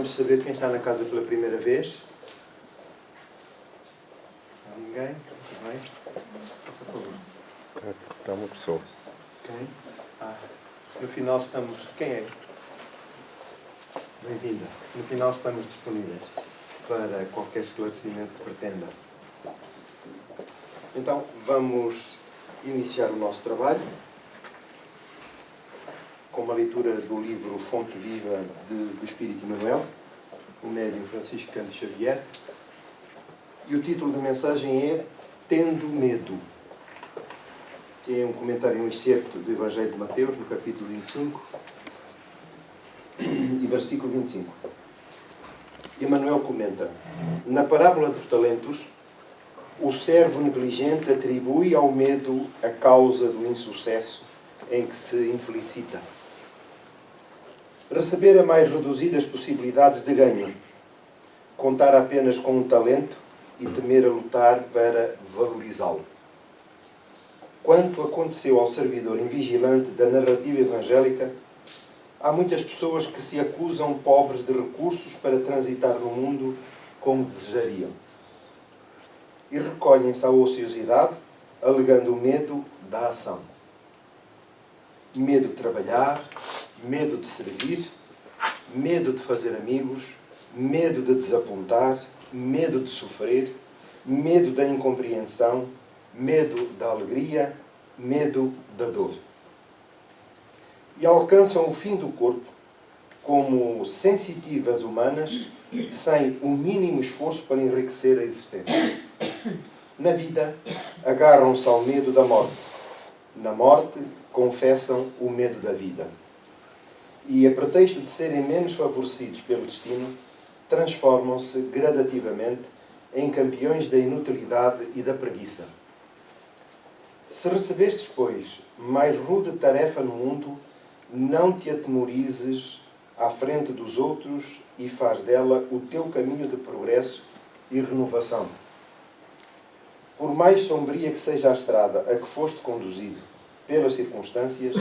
Vamos saber quem está na casa pela primeira vez. Não há ninguém? Está bem? Faça favor. Está uma pessoa. Quem? No final estamos... Quem é? Bem-vinda. No final estamos disponíveis para qualquer esclarecimento que pretenda. Então, vamos iniciar o nosso trabalho com uma leitura do livro Fonte Viva do Espírito Emmanuel, o médium Francisco Cândido Xavier. E o título da mensagem é Tendo Medo. Que é um comentário, um excerto do Evangelho de Mateus, no capítulo 25 e versículo 25. Emmanuel comenta: na parábola dos talentos, o servo negligente atribui ao medo a causa do insucesso em que se infelicita. Receber a mais reduzidas possibilidades de ganho, contar apenas com um talento e temer a lutar para valorizá-lo. Quanto aconteceu ao servidor invigilante da narrativa evangélica, há muitas pessoas que se acusam pobres de recursos para transitar no mundo como desejariam. E recolhem-se à ociosidade, alegando o medo da ação. Medo de trabalhar, medo de servir, medo de fazer amigos, medo de desapontar, medo de sofrer, medo da incompreensão, medo da alegria, medo da dor. E alcançam o fim do corpo como sensitivas humanas, sem o mínimo esforço para enriquecer a existência. Na vida, agarram-se ao medo da morte. Na morte, confessam o medo da vida. E, a pretexto de serem menos favorecidos pelo destino, transformam-se gradativamente em campeões da inutilidade e da preguiça. Se recebestes, pois, mais rude tarefa no mundo, não te atemorizes à frente dos outros e faz dela o teu caminho de progresso e renovação. Por mais sombria que seja a estrada a que foste conduzido pelas circunstâncias,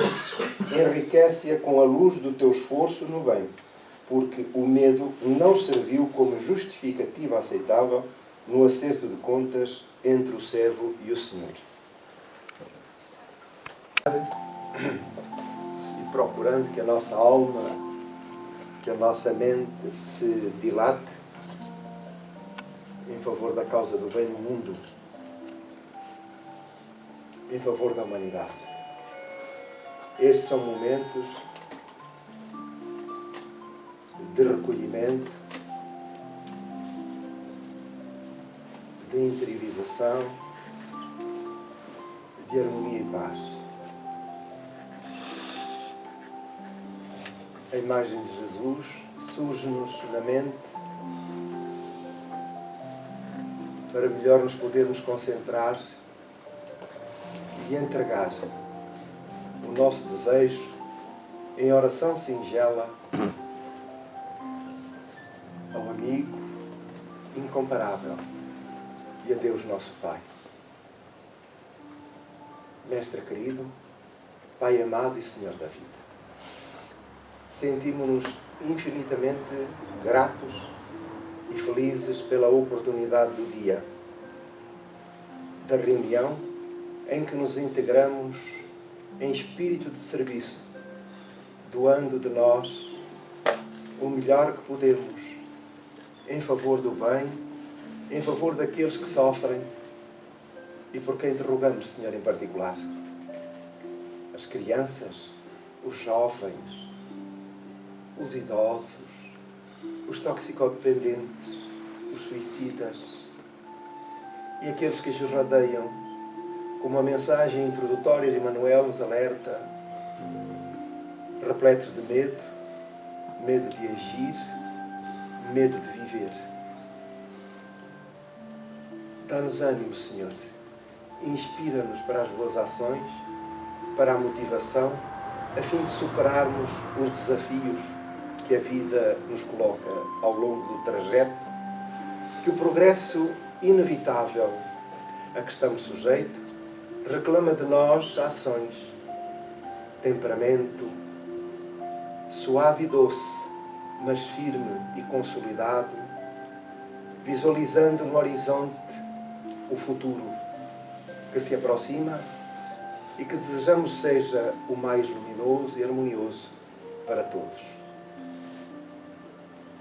enriquece-a com a luz do teu esforço no bem, porque o medo não serviu como justificativa aceitável no acerto de contas entre o servo e o Senhor. E procurando que a nossa alma, que a nossa mente se dilate em favor da causa do bem no mundo, em favor da humanidade. Estes são momentos de recolhimento, de interiorização, de harmonia e paz. A imagem de Jesus surge-nos na mente para melhor nos podermos concentrar e entregar o nosso desejo em oração singela ao amigo incomparável e a Deus nosso Pai. Mestre querido, Pai amado e Senhor da vida, sentimos-nos infinitamente gratos e felizes pela oportunidade do dia, da reunião em que nos integramos em espírito de serviço, doando de nós o melhor que podemos em favor do bem, em favor daqueles que sofrem e por quem te rogamos, Senhor, em particular. As crianças, os jovens, os idosos, os toxicodependentes, os suicidas e aqueles que os rodeiam. Como a mensagem introdutória de Emmanuel nos alerta, repletos de medo, medo de agir, medo de viver. Dá-nos ânimo, Senhor. Inspira-nos para as boas ações, para a motivação, a fim de superarmos os desafios que a vida nos coloca ao longo do trajeto, que o progresso inevitável a que estamos sujeitos reclama de nós ações, temperamento suave e doce, mas firme e consolidado, visualizando no horizonte o futuro que se aproxima e que desejamos seja o mais luminoso e harmonioso para todos.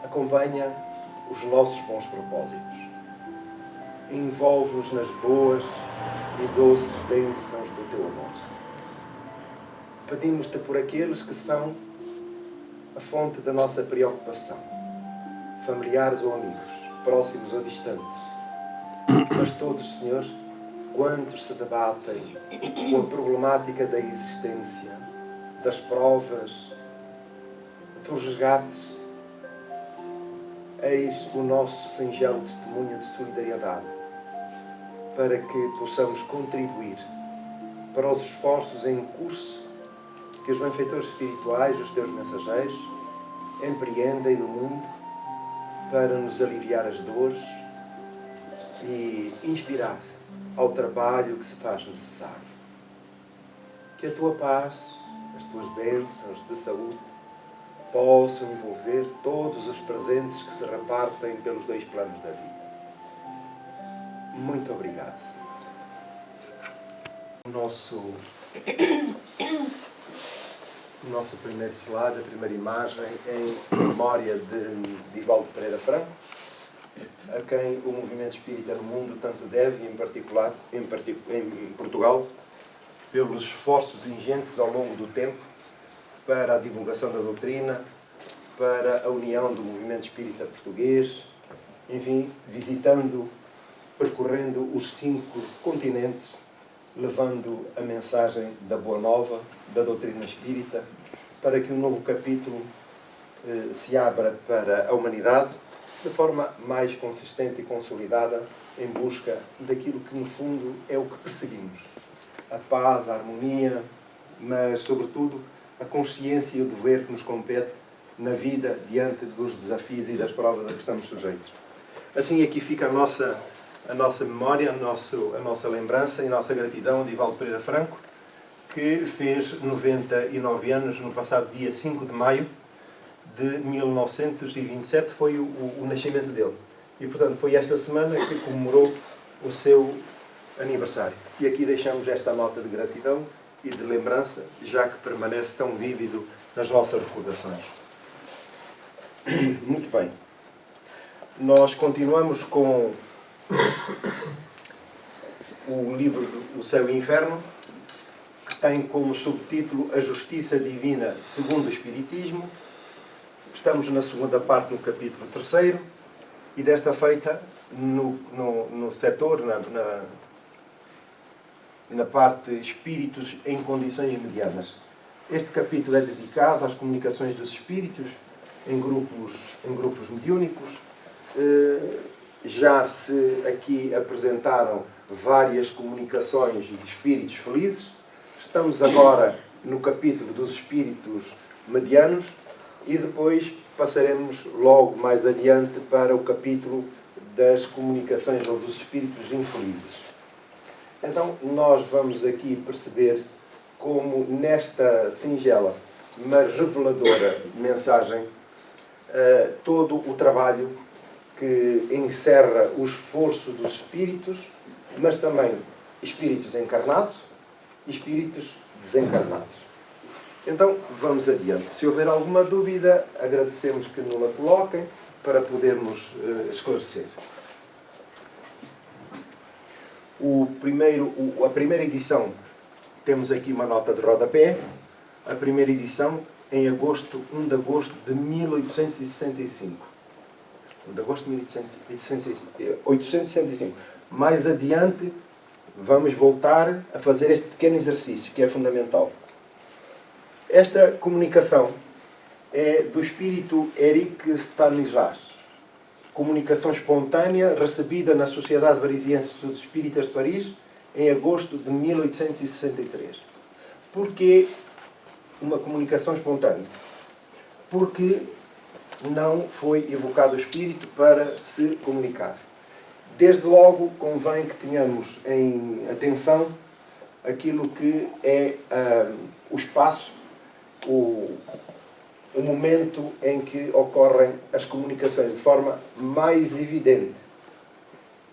Acompanha os nossos bons propósitos. Envolve-nos nas boas e doces bênçãos do teu amor. Pedimos-te por aqueles que são a fonte da nossa preocupação, familiares ou amigos, próximos ou distantes. Mas todos, Senhor, quantos se debatem com a problemática da existência, das provas, dos resgates, eis o nosso singelo testemunho de solidariedade, para que possamos contribuir para os esforços em curso que os benfeitores espirituais, os teus mensageiros, empreendem no mundo para nos aliviar as dores e inspirar ao trabalho que se faz necessário. Que a tua paz, as tuas bênçãos de saúde, possam envolver todos os presentes que se repartem pelos dois planos da vida. Muito obrigado, Senhor. O nosso primeiro slide, a primeira imagem, em memória de Divaldo Pereira Franco, a quem o movimento espírita no mundo tanto deve, em particular em Portugal, pelos esforços ingentes ao longo do tempo para a divulgação da doutrina, para a união do movimento espírita português, enfim, visitando, percorrendo os 5 continentes, levando a mensagem da Boa Nova, da doutrina espírita, para que um novo capítulo se abra para a humanidade de forma mais consistente e consolidada, em busca daquilo que, no fundo, é o que perseguimos. A paz, a harmonia, mas, sobretudo, a consciência e o dever que nos compete na vida diante dos desafios e das provas a que estamos sujeitos. Assim, aqui fica a nossa memória, a nossa lembrança e a nossa gratidão a Divaldo Pereira Franco, que fez 99 anos no passado dia 5 de maio de 1927, foi o nascimento dele. E, portanto, foi esta semana que comemorou o seu aniversário. E aqui deixamos esta nota de gratidão e de lembrança, já que permanece tão vívido nas nossas recordações. Muito bem. Nós continuamos com o livro O Céu e o Inferno, que tem como subtítulo A Justiça Divina segundo o Espiritismo. Estamos na segunda parte, no capítulo 3, e desta feita, no setor, na parte Espíritos em Condições Medianas. Este capítulo é dedicado às comunicações dos espíritos em grupos mediúnicos. Já se aqui apresentaram várias comunicações de espíritos felizes. Estamos agora no capítulo dos espíritos medianos e depois passaremos logo mais adiante para o capítulo das comunicações ou dos espíritos infelizes. Então, nós vamos aqui perceber como nesta singela, mas reveladora mensagem, todo o trabalho que encerra o esforço dos espíritos, mas também espíritos encarnados e espíritos desencarnados. Então, vamos adiante. Se houver alguma dúvida, agradecemos que nos a coloquem para podermos esclarecer. A primeira edição, temos aqui uma nota de rodapé. A primeira edição, em 1 de agosto de 1865. 1 de agosto de 1865. Mais adiante, vamos voltar a fazer este pequeno exercício, que é fundamental. Esta comunicação é do espírito Eric Stanislas. Comunicação espontânea recebida na Sociedade Parisiense dos Espíritas de Paris em agosto de 1863. Porquê uma comunicação espontânea? Porque não foi evocado o espírito para se comunicar. Desde logo, convém que tenhamos em atenção aquilo que é o espaço, o momento em que ocorrem as comunicações de forma mais evidente.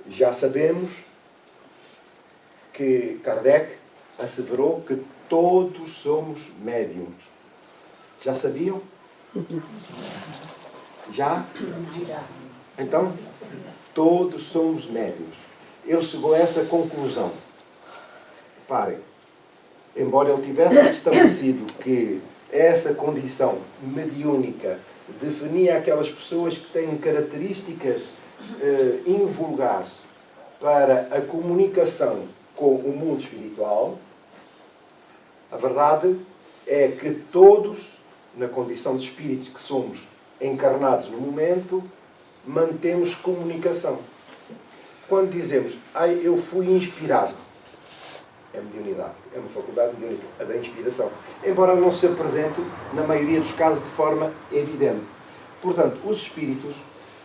Já sabemos que Kardec asseverou que todos somos médiums. Já sabiam? Já? Então, todos somos médiums. Ele chegou a essa conclusão. Reparem, embora ele tivesse estabelecido que essa condição mediúnica definia aquelas pessoas que têm características invulgares para a comunicação com o mundo espiritual, a verdade é que todos, na condição de espíritos que somos encarnados no momento, mantemos comunicação. Quando dizemos, eu fui inspirado, é mediunidade, é uma faculdade mediúnica, a da inspiração. Embora não se apresente, na maioria dos casos, de forma evidente. Portanto, os espíritos,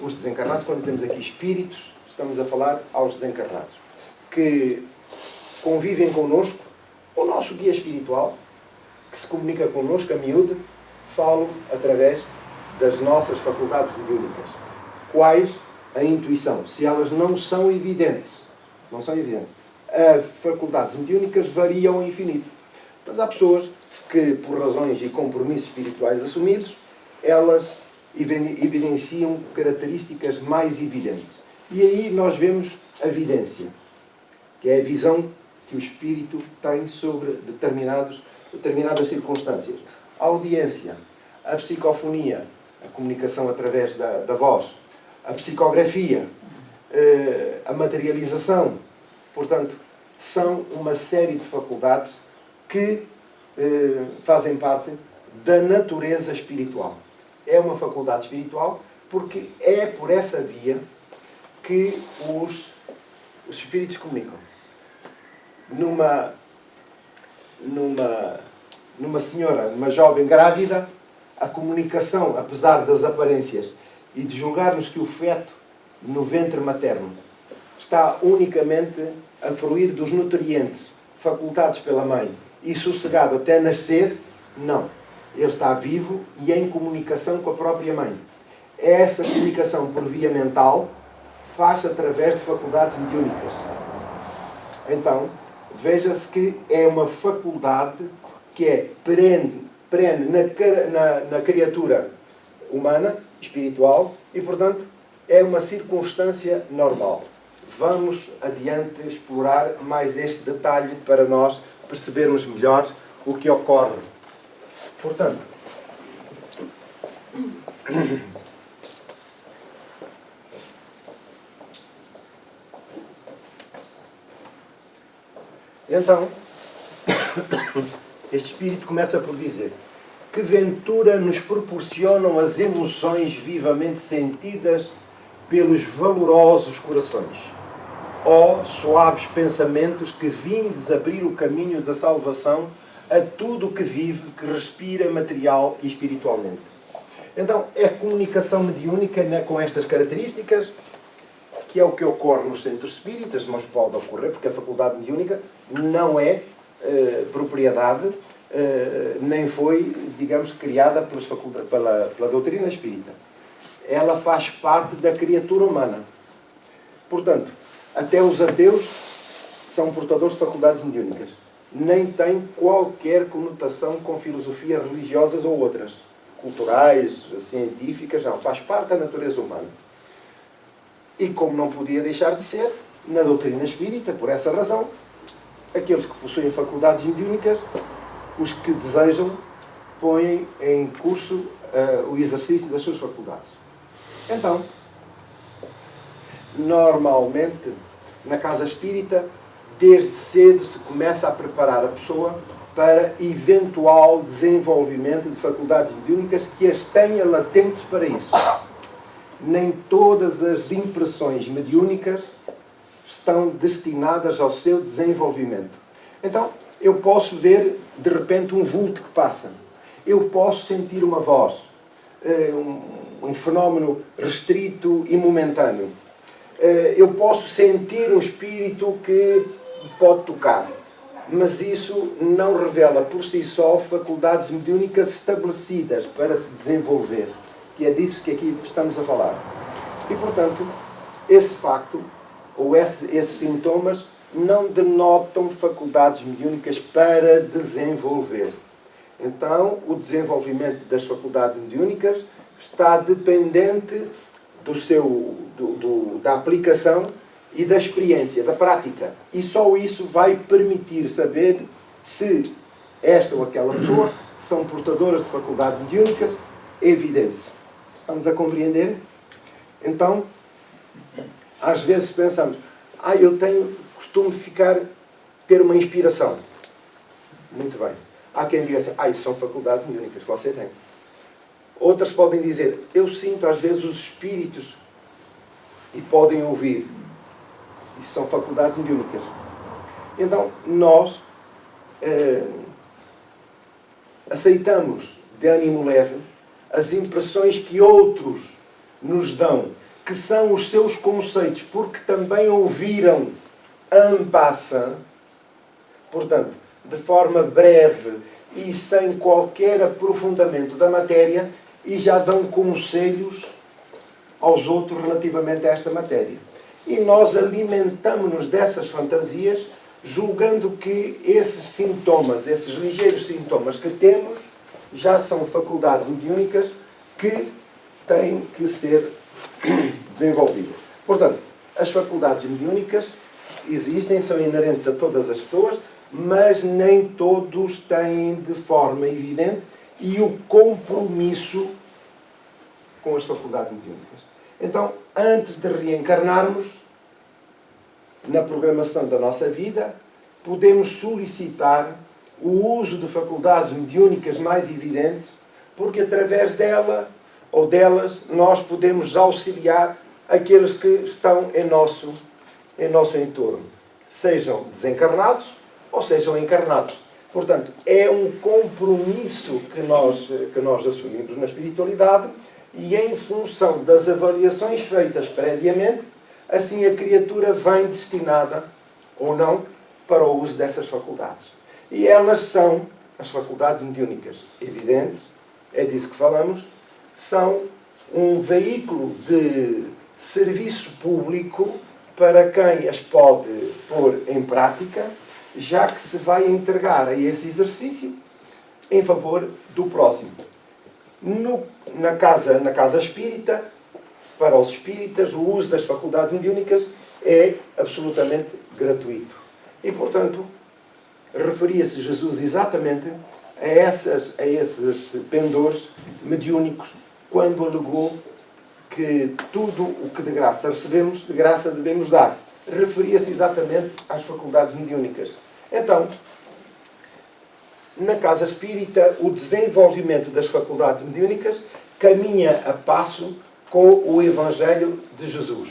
os desencarnados, quando dizemos aqui espíritos, estamos a falar aos desencarnados, que convivem connosco, o nosso guia espiritual, que se comunica connosco, a miúde, falo através das nossas faculdades mediúnicas. Quais? A intuição. Se elas não são evidentes, as faculdades mediúnicas variam ao infinito. Mas há pessoas que, por razões e compromissos espirituais assumidos, elas evidenciam características mais evidentes. E aí nós vemos a vidência, que é a visão que o espírito tem sobre determinadas circunstâncias. A audiência, a psicofonia, a comunicação através da voz, a psicografia, a materialização. Portanto, são uma série de faculdades que fazem parte da natureza espiritual. É uma faculdade espiritual porque é por essa via que os espíritos comunicam. Numa senhora, numa jovem grávida, a comunicação, apesar das aparências e de julgarmos que o feto no ventre materno está unicamente a fruir dos nutrientes facultados pela mãe e sossegado até nascer, não. Ele está vivo e em comunicação com a própria mãe. Essa comunicação por via mental faz-se através de faculdades mediúnicas. Então, veja-se que é uma faculdade que é perene na criatura humana, espiritual, e, portanto, é uma circunstância normal. Vamos adiante explorar mais este detalhe para nós percebermos melhor o que ocorre. Portanto, então, este espírito começa por dizer: que ventura nos proporcionam as emoções vivamente sentidas pelos valorosos corações, ó suaves pensamentos que vindes abrir o caminho da salvação a tudo o que vive, que respira material e espiritualmente. Então, é comunicação mediúnica com estas características, que é o que ocorre nos centros espíritas, mas pode ocorrer, porque a faculdade mediúnica não é propriedade, nem foi, digamos, criada pela doutrina espírita. Ela faz parte da criatura humana. Portanto, até os ateus são portadores de faculdades mediúnicas. Nem têm qualquer conotação com filosofias religiosas ou outras, culturais, científicas, não. Faz parte da natureza humana. E como não podia deixar de ser, na doutrina espírita, por essa razão, aqueles que possuem faculdades mediúnicas, os que desejam, põem em curso o exercício das suas faculdades. Então, normalmente, na casa espírita, desde cedo se começa a preparar a pessoa para eventual desenvolvimento de faculdades mediúnicas que as tenha latentes para isso. Nem todas as impressões mediúnicas estão destinadas ao seu desenvolvimento. Então, eu posso ver, de repente, um vulto que passa. Eu posso sentir uma voz, um fenómeno restrito e momentâneo. Eu posso sentir um espírito que pode tocar. mas isso não revela por si só faculdades mediúnicas estabelecidas para se desenvolver, que é disso que aqui estamos a falar. E, portanto, esse facto, ou esses sintomas, não denotam faculdades mediúnicas para desenvolver. Então, o desenvolvimento das faculdades mediúnicas está dependente da aplicação e da experiência, da prática. E só isso vai permitir saber se esta ou aquela pessoa são portadoras de faculdades mediúnicas evidentes. Estamos a compreender? Então, às vezes pensamos, eu costumo ter uma inspiração. Muito bem. Há quem diga assim, isso são faculdades mediúnicas que você tem. Outras podem dizer, eu sinto às vezes os espíritos e podem ouvir. Isso são faculdades mediúnicas. Então, nós aceitamos de ânimo leve as impressões que outros nos dão, que são os seus conceitos, porque também ouviram en passant, portanto, de forma breve e sem qualquer aprofundamento da matéria, e já dão conselhos aos outros relativamente a esta matéria. E nós alimentamos-nos dessas fantasias, julgando que esses sintomas, esses ligeiros sintomas que temos, já são faculdades mediúnicas que têm que ser desenvolvidas. Portanto, as faculdades mediúnicas existem, são inerentes a todas as pessoas, mas nem todos têm de forma evidente e o compromisso com as faculdades mediúnicas. Então, antes de reencarnarmos, na programação da nossa vida, podemos solicitar o uso de faculdades mediúnicas mais evidentes, porque através dela ou delas nós podemos auxiliar aqueles que estão em nosso entorno, sejam desencarnados ou sejam encarnados. Portanto, é um compromisso que nós assumimos na espiritualidade e em função das avaliações feitas previamente, assim a criatura vem destinada, ou não, para o uso dessas faculdades. E elas são, as faculdades mediúnicas evidentes, é disso que falamos, são um veículo de serviço público para quem as pode pôr em prática, já que se vai entregar a esse exercício em favor do próximo. Na casa espírita, para os espíritas, o uso das faculdades mediúnicas é absolutamente gratuito. E, portanto, referia-se Jesus exatamente a esses pendores mediúnicos quando alegou que tudo o que de graça recebemos, de graça devemos dar. Referia-se exatamente às faculdades mediúnicas. Então, na casa espírita, o desenvolvimento das faculdades mediúnicas caminha a passo com o Evangelho de Jesus,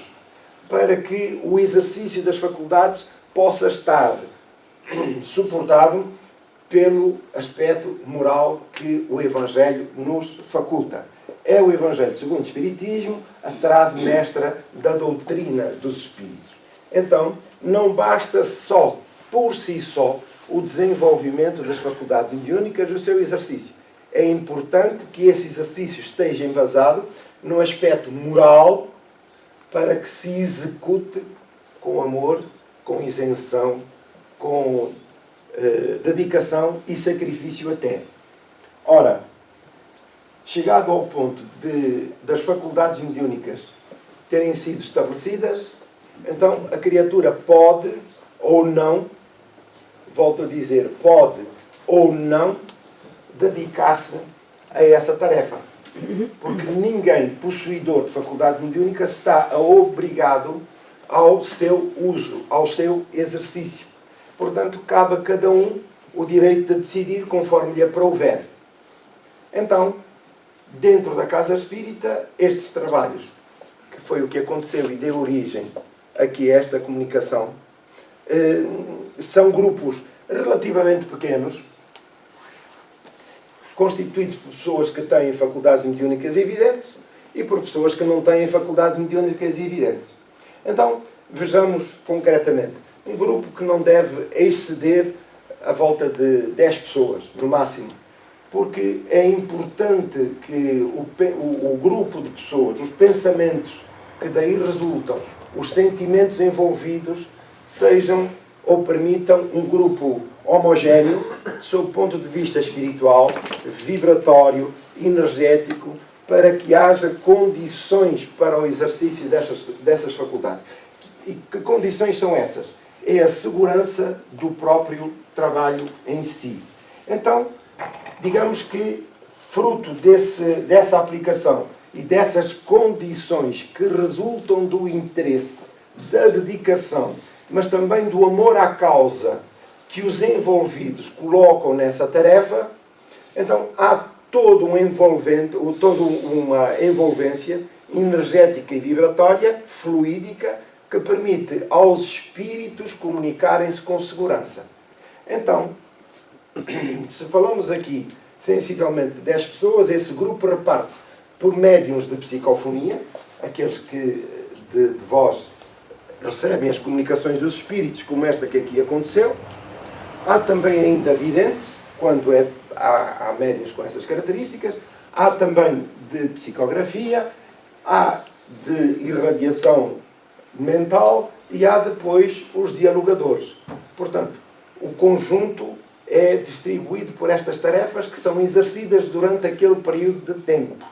para que o exercício das faculdades possa estar suportado pelo aspecto moral que o Evangelho nos faculta. É o Evangelho segundo o Espiritismo, a trave mestra da doutrina dos Espíritos. Então, não basta só, por si só, o desenvolvimento das faculdades mediúnicas do seu exercício. É importante que esse exercício esteja embasado no aspecto moral para que se execute com amor, com isenção, com dedicação e sacrifício até. Ora, chegado ao ponto das faculdades mediúnicas terem sido estabelecidas, então a criatura pode ou não, volto a dizer, pode ou não dedicar-se a essa tarefa. Porque ninguém possuidor de faculdades mediúnicas está obrigado ao seu uso, ao seu exercício. Portanto, cabe a cada um o direito de decidir conforme lhe aprouver. Então, dentro da casa espírita, estes trabalhos, que foi o que aconteceu e deu origem aqui a esta comunicação, são grupos relativamente pequenos, constituídos por pessoas que têm faculdades mediúnicas evidentes e por pessoas que não têm faculdades mediúnicas evidentes. Então, vejamos concretamente. Um grupo que não deve exceder à volta de 10 pessoas, no máximo. Porque é importante que o grupo de pessoas, os pensamentos que daí resultam, os sentimentos envolvidos, sejam ou permitam um grupo homogéneo, sob o ponto de vista espiritual, vibratório, energético, para que haja condições para o exercício dessas faculdades. E que condições são essas? É a segurança do próprio trabalho em si. Então, digamos que, fruto dessa aplicação e dessas condições que resultam do interesse, da dedicação, mas também do amor à causa que os envolvidos colocam nessa tarefa, então há toda uma envolvência energética e vibratória, fluídica, que permite aos espíritos comunicarem-se com segurança. Então, se falamos aqui sensivelmente de 10 pessoas, esse grupo reparte-se por médiuns de psicofonia, aqueles que de vós recebem as comunicações dos espíritos, como esta que aqui aconteceu. Há também ainda videntes, quando há médiuns com essas características. Há também de psicografia, há de irradiação mental e há depois os dialogadores. Portanto, o conjunto é distribuído por estas tarefas que são exercidas durante aquele período de tempo.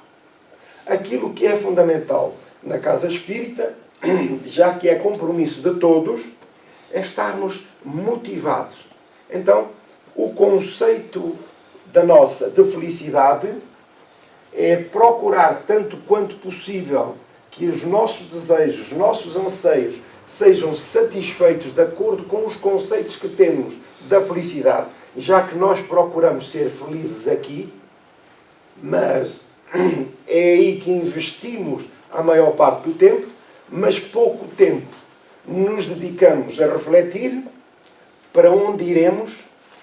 Aquilo que é fundamental na casa espírita, já que é compromisso de todos, é estarmos motivados. Então, o conceito da nossa de felicidade é procurar, tanto quanto possível, que os nossos desejos, os nossos anseios sejam satisfeitos de acordo com os conceitos que temos da felicidade, já que nós procuramos ser felizes aqui, mas é aí que investimos a maior parte do tempo, mas pouco tempo nos dedicamos a refletir para onde iremos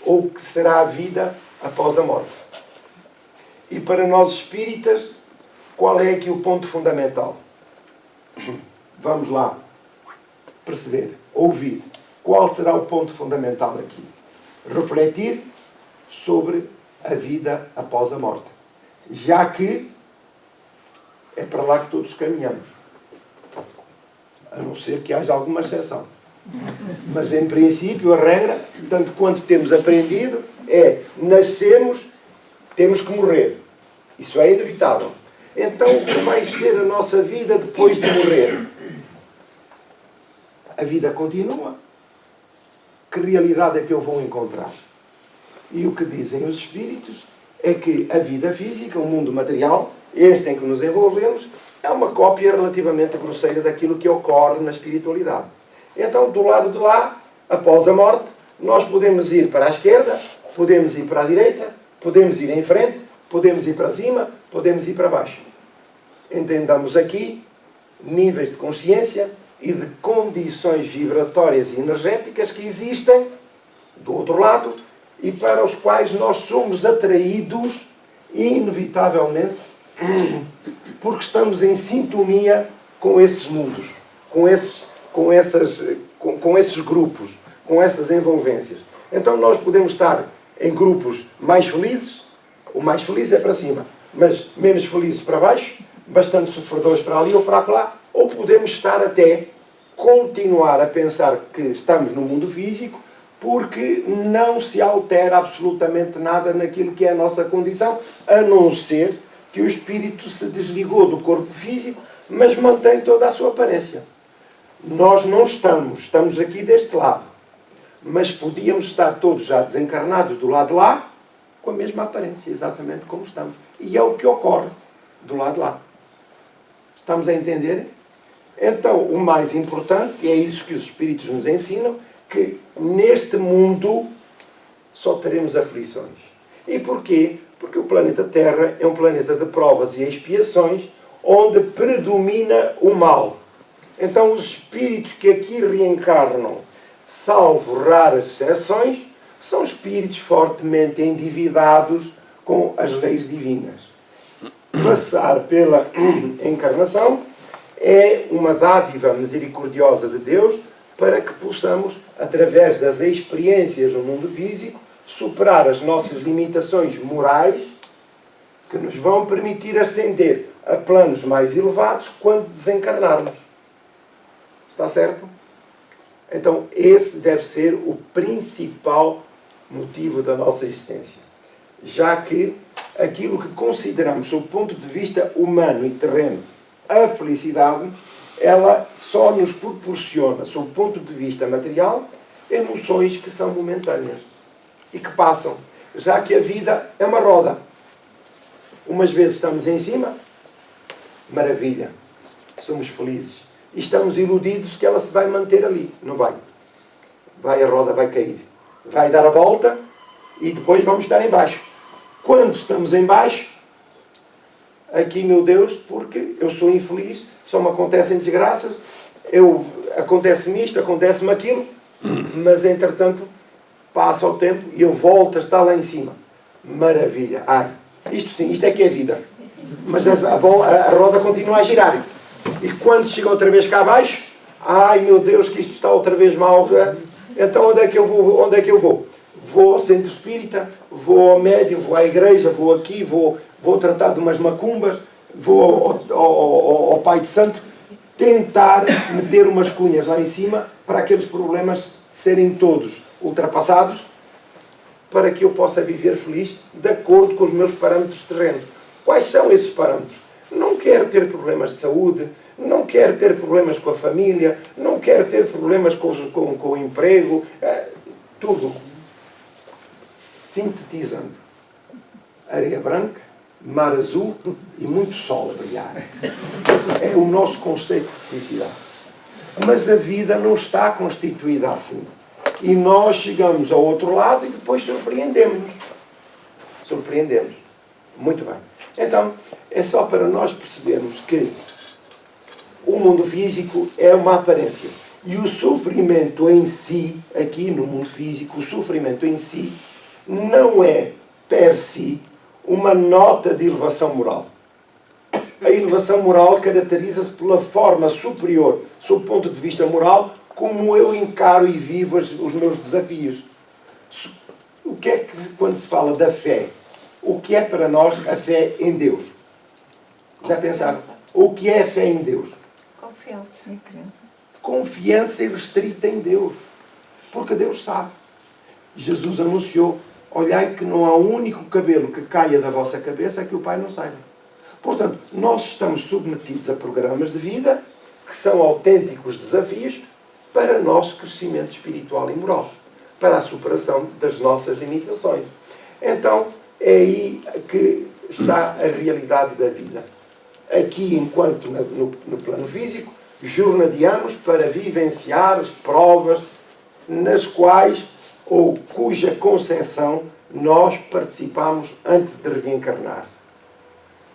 ou o que será a vida após a morte. E para nós espíritas, qual é aqui o ponto fundamental? Vamos lá perceber, ouvir. Qual será o ponto fundamental aqui? Refletir sobre a vida após a morte. Já que é para lá que todos caminhamos. A não ser que haja alguma exceção. Mas, em princípio, a regra, tanto quanto temos aprendido, é nascemos, temos que morrer. Isso é inevitável. Então, o que vai ser a nossa vida depois de morrer? A vida continua. Que realidade é que eu vou encontrar? E o que dizem os espíritos é que a vida física, o mundo material, este em que nos envolvemos, é uma cópia relativamente grosseira daquilo que ocorre na espiritualidade. Então, do lado de lá, após a morte, nós podemos ir para a esquerda, podemos ir para a direita, podemos ir em frente, podemos ir para cima, podemos ir para baixo. Entendamos aqui níveis de consciência e de condições vibratórias e energéticas que existem do outro lado e para os quais nós somos atraídos inevitavelmente porque estamos em sintonia com esses mundos, com esses grupos, com essas envolvências. Então nós podemos estar em grupos mais felizes, o mais feliz é para cima, mas menos felizes para baixo, bastante sofredores para ali ou para lá, ou podemos estar até continuar a pensar que estamos no mundo físico porque não se altera absolutamente nada naquilo que é a nossa condição, a não ser que o espírito se desligou do corpo físico, mas mantém toda a sua aparência. Nós não estamos aqui deste lado, mas podíamos estar todos já desencarnados do lado de lá, com a mesma aparência, exatamente como estamos. E é o que ocorre do lado de lá. Estamos a entender? Então, o mais importante, e é isso que os espíritos nos ensinam, que neste mundo só teremos aflições. E porquê? Porque o planeta Terra é um planeta de provas e expiações, onde predomina o mal. Então, os espíritos que aqui reencarnam, salvo raras exceções, são espíritos fortemente endividados com as leis divinas. Passar pela encarnação é uma dádiva misericordiosa de Deus para que possamos, através das experiências no mundo físico, superar as nossas limitações morais que nos vão permitir ascender a planos mais elevados quando desencarnarmos. Está certo? Então, esse deve ser o principal motivo da nossa existência. Já que aquilo que consideramos, sob o ponto de vista humano e terreno, a felicidade, ela só nos proporciona, sob o ponto de vista material, emoções que são momentâneas e que passam. Já que a vida é uma roda. Umas vezes estamos em cima, maravilha, somos felizes. E estamos iludidos que ela se vai manter ali. Não vai. A roda vai cair. Vai dar a volta e depois vamos estar em baixo. Quando estamos em baixo, aqui, meu Deus, porque eu sou infeliz, só me acontecem desgraças, acontece-me isto, acontece-me aquilo, mas entretanto passa o tempo e eu volto a estar lá em cima. Maravilha. Ai, isto sim, isto é que é vida. Mas a roda continua a girar. E quando chega outra vez cá abaixo, ai meu Deus, que isto está outra vez mal. Então onde é que eu vou? Onde é que eu vou? Vou ao centro espírita, vou ao médium, vou à igreja, vou aqui, vou tratar de umas macumbas, vou ao Pai de Santo, tentar meter umas cunhas lá em cima para aqueles problemas serem todos ultrapassados, para que eu possa viver feliz de acordo com os meus parâmetros terrenos. Quais são esses parâmetros? Não quero ter problemas de saúde, não quero ter problemas com a família, não quero ter problemas com o emprego, tudo. Sintetizando. Areia branca, mar azul e muito sol a brilhar. É o nosso conceito de felicidade. Mas a vida não está constituída assim. E nós chegamos ao outro lado e depois surpreendemos-nos. Surpreendemos. Muito bem. Então, é só para nós percebermos que o mundo físico é uma aparência. E o sofrimento em si, aqui no mundo físico, o sofrimento em si, não é, per si, uma nota de elevação moral. A elevação moral caracteriza-se pela forma superior, sob o ponto de vista moral, como eu encaro e vivo os meus desafios. O que é que, quando se fala da fé, o que é para nós a fé em Deus? Já pensaram? O que é a fé em Deus? Confiança e crença. Confiança irrestrita em Deus. Porque Deus sabe. Jesus anunciou: olhai que não há um único cabelo que caia da vossa cabeça que o Pai não saiba. Portanto, nós estamos submetidos a programas de vida que são autênticos desafios para o nosso crescimento espiritual e moral, para a superação das nossas limitações. Então, é aí que está a realidade da vida. Aqui, enquanto no plano físico, jornadeamos para vivenciar as provas nas quais ou cuja concepção nós participamos antes de reencarnar.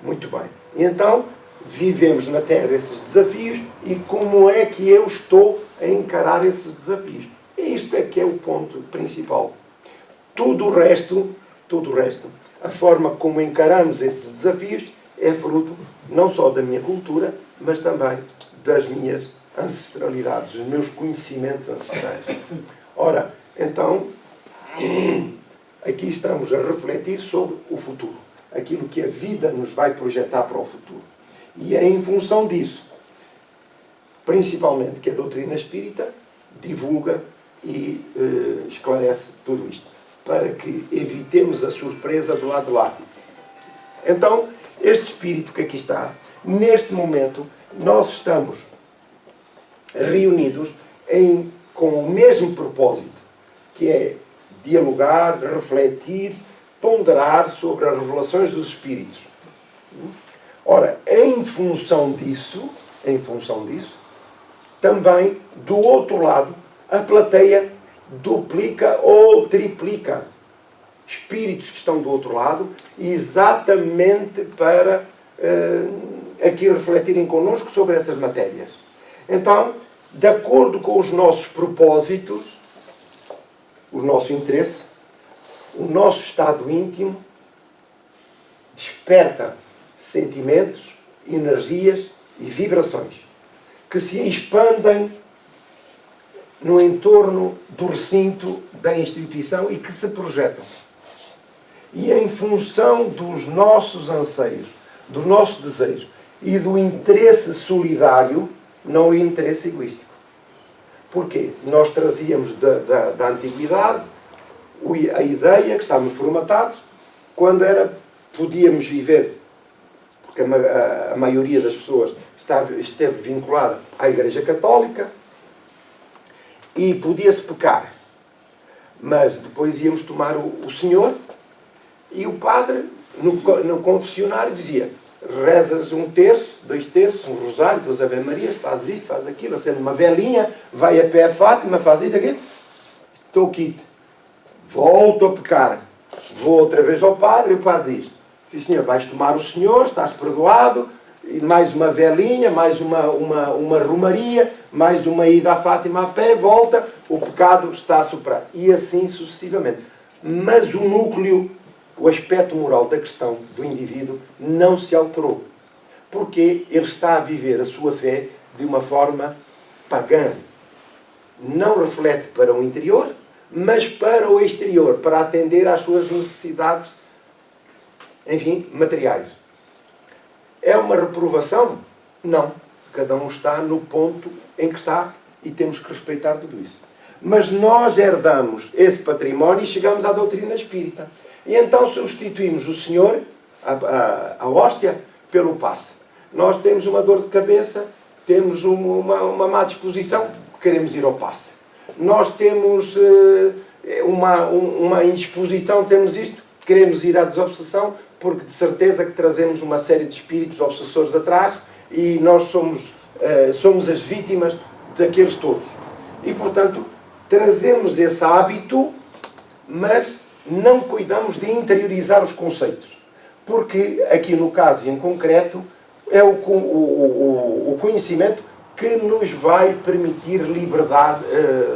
Muito bem. E então, vivemos na Terra esses desafios e como é que eu estou a encarar esses desafios? Isto é que é o ponto principal. Tudo o resto, a forma como encaramos esses desafios é fruto não só da minha cultura, mas também das minhas ancestralidades, dos meus conhecimentos ancestrais. Ora, então, aqui estamos a refletir sobre o futuro, aquilo que a vida nos vai projetar para o futuro. E é em função disso, principalmente, que a doutrina espírita divulga e esclarece tudo isto, para que evitemos a surpresa do lado de lá. Então, este espírito que aqui está, neste momento, nós estamos reunidos com o mesmo propósito, que é dialogar, refletir, ponderar sobre as revelações dos espíritos. Ora, em função disso, também, do outro lado, a plateia duplica ou triplica espíritos que estão do outro lado, exatamente para aqui refletirem connosco sobre estas matérias. Então, de acordo com os nossos propósitos, o nosso interesse, o nosso estado íntimo, desperta sentimentos, energias e vibrações que se expandem no entorno do recinto da instituição e que se projetam. E em função dos nossos anseios, do nosso desejo e do interesse solidário, não o interesse egoístico. Porquê? Nós trazíamos da antiguidade a ideia que estávamos formatados quando podíamos viver, porque a maioria das pessoas esteve vinculada à Igreja Católica e podia-se pecar. Mas depois íamos tomar o Senhor e o padre, no confessionário, dizia: rezas 1 terço, 2 terços, um rosário, 2 Ave Marias, faz isto, faz aquilo, acende uma velinha, vai a pé a Fátima, faz isto, aquilo. Estou quito. Volto a pecar. Vou outra vez ao padre e o padre diz: sim senhor, vais tomar o Senhor, estás perdoado, e mais uma velinha, mais uma romaria, mais uma ida à Fátima a pé, volta, o pecado está superado. E assim sucessivamente. Mas o núcleo, o aspecto moral da questão do indivíduo não se alterou. Porque ele está a viver a sua fé de uma forma pagã. Não reflete para o interior, mas para o exterior, para atender às suas necessidades, enfim, materiais. É uma reprovação? Não. Cada um está no ponto em que está e temos que respeitar tudo isso. Mas nós herdamos esse património e chegamos à doutrina espírita. E então substituímos o Senhor, a hóstia, pelo passe. Nós temos uma dor de cabeça, temos uma má disposição, queremos ir ao passe. Nós temos uma indisposição, temos isto, queremos ir à desobsessão, porque de certeza que trazemos uma série de espíritos obsessores atrás e nós somos as vítimas daqueles todos. E, portanto, trazemos esse hábito, mas não cuidamos de interiorizar os conceitos. Porque, aqui no caso em concreto, é o conhecimento que nos vai permitir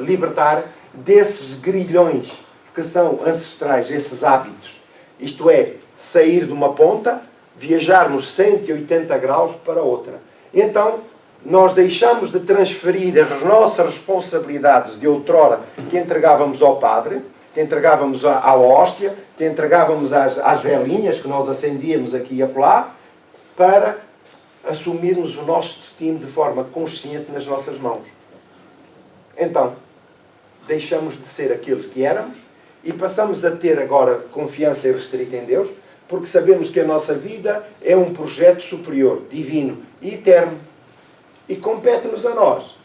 libertar desses grilhões que são ancestrais, esses hábitos. Isto é, sair de uma ponta, viajarmos 180 graus para outra. Então, nós deixamos de transferir as nossas responsabilidades de outrora que entregávamos ao padre, que entregávamos à hóstia, que entregávamos às velinhas que nós acendíamos aqui e acolá, para assumirmos o nosso destino de forma consciente nas nossas mãos. Então, deixamos de ser aqueles que éramos e passamos a ter agora confiança irrestrita em Deus, porque sabemos que a nossa vida é um projeto superior, divino e eterno. E compete-nos a nós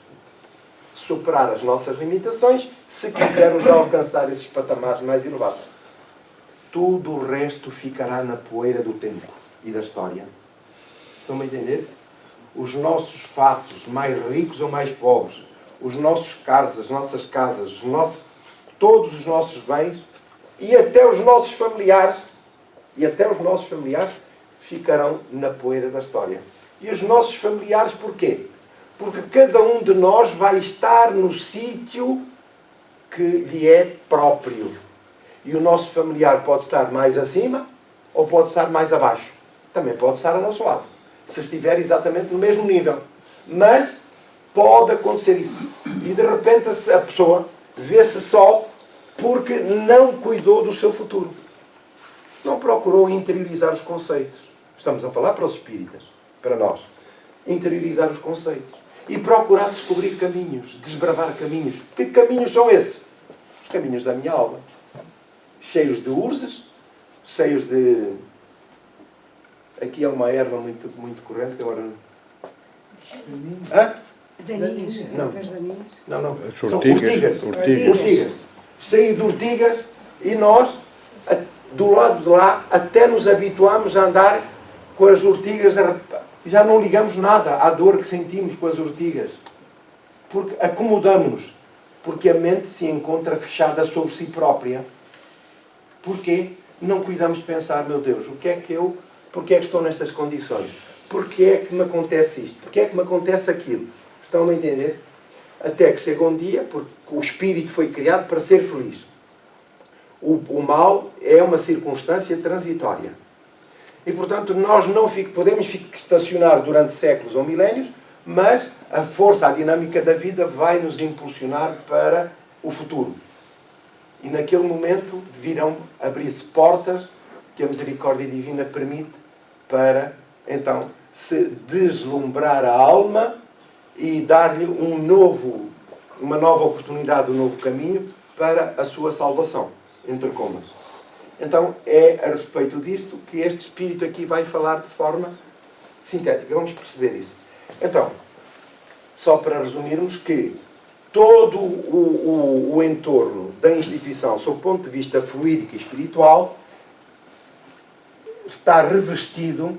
superar as nossas limitações se quisermos alcançar esses patamares mais elevados. Tudo o resto ficará na poeira do tempo e da história. Estão a entender? Os nossos fatos, mais ricos ou mais pobres, os nossos carros, as nossas casas, todos os nossos bens e até os nossos familiares, ficarão na poeira da história. E os nossos familiares porquê? Porque cada um de nós vai estar no sítio que lhe é próprio. E o nosso familiar pode estar mais acima ou pode estar mais abaixo. Também pode estar ao nosso lado, se estiver exatamente no mesmo nível. Mas pode acontecer isso. E de repente a pessoa vê-se só porque não cuidou do seu futuro. Não procurou interiorizar os conceitos. Estamos a falar para os espíritas, para nós. Interiorizar os conceitos. E procurar descobrir caminhos, desbravar caminhos. Que caminhos são esses? Os caminhos da minha alma. Cheios de urzes, cheios de... Aqui é uma erva muito, muito corrente, que agora... Hã? Daninhas? Não. Não. As São urtigas. urtigas. Cheio de urtigas e nós, do lado de lá, até nos habituamos a andar com as urtigas, já não ligamos nada à dor que sentimos com as urtigas. Porque acomodamos-nos. Porque a mente se encontra fechada sobre si própria. Porquê? Não cuidamos de pensar, meu Deus, porquê é que estou nestas condições? Porquê é que me acontece isto? Porquê é que me acontece aquilo? Estão a entender? Até que chega um dia, porque o espírito foi criado para ser feliz. O mal é uma circunstância transitória. E, portanto, nós não podemos estacionar durante séculos ou milénios, mas a força, a dinâmica da vida vai nos impulsionar para o futuro. E naquele momento virão abrir-se portas que a misericórdia divina permite para, então, se deslumbrar a alma e dar-lhe uma nova oportunidade, um novo caminho para a sua salvação, entre comas. Então, é a respeito disto que este Espírito aqui vai falar de forma sintética. Vamos perceber isso. Então, só para resumirmos que todo o entorno da instituição, sob o ponto de vista fluídico e espiritual, está revestido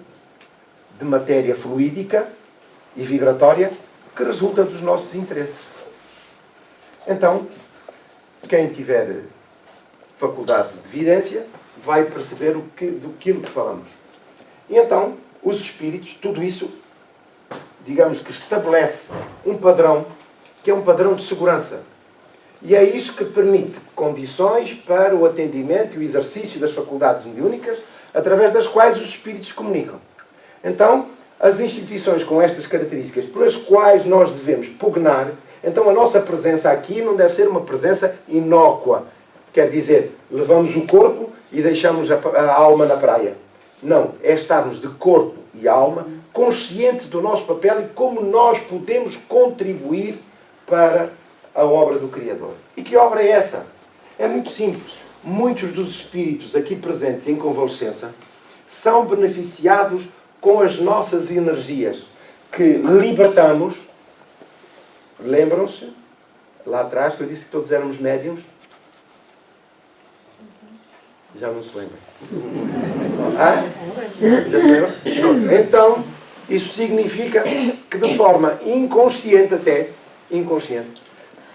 de matéria fluídica e vibratória que resulta dos nossos interesses. Então, quem tiver faculdade de vidência vai perceber do que falamos. E então, os espíritos, tudo isso, digamos que estabelece um padrão, que é um padrão de segurança. E é isso que permite condições para o atendimento e o exercício das faculdades mediúnicas, através das quais os espíritos comunicam. Então, as instituições com estas características, pelas quais nós devemos pugnar, então a nossa presença aqui não deve ser uma presença inócua. Quer dizer, levamos o corpo e deixamos a alma na praia. Não, é estarmos de corpo e alma conscientes do nosso papel e como nós podemos contribuir para a obra do Criador. E que obra é essa? É muito simples. Muitos dos espíritos aqui presentes em convalescença são beneficiados com as nossas energias que libertamos. Lembram-se, lá atrás, que eu disse que todos éramos médiums? Já não se lembra. Já se lembra? Então, isso significa que de forma inconsciente até, inconsciente,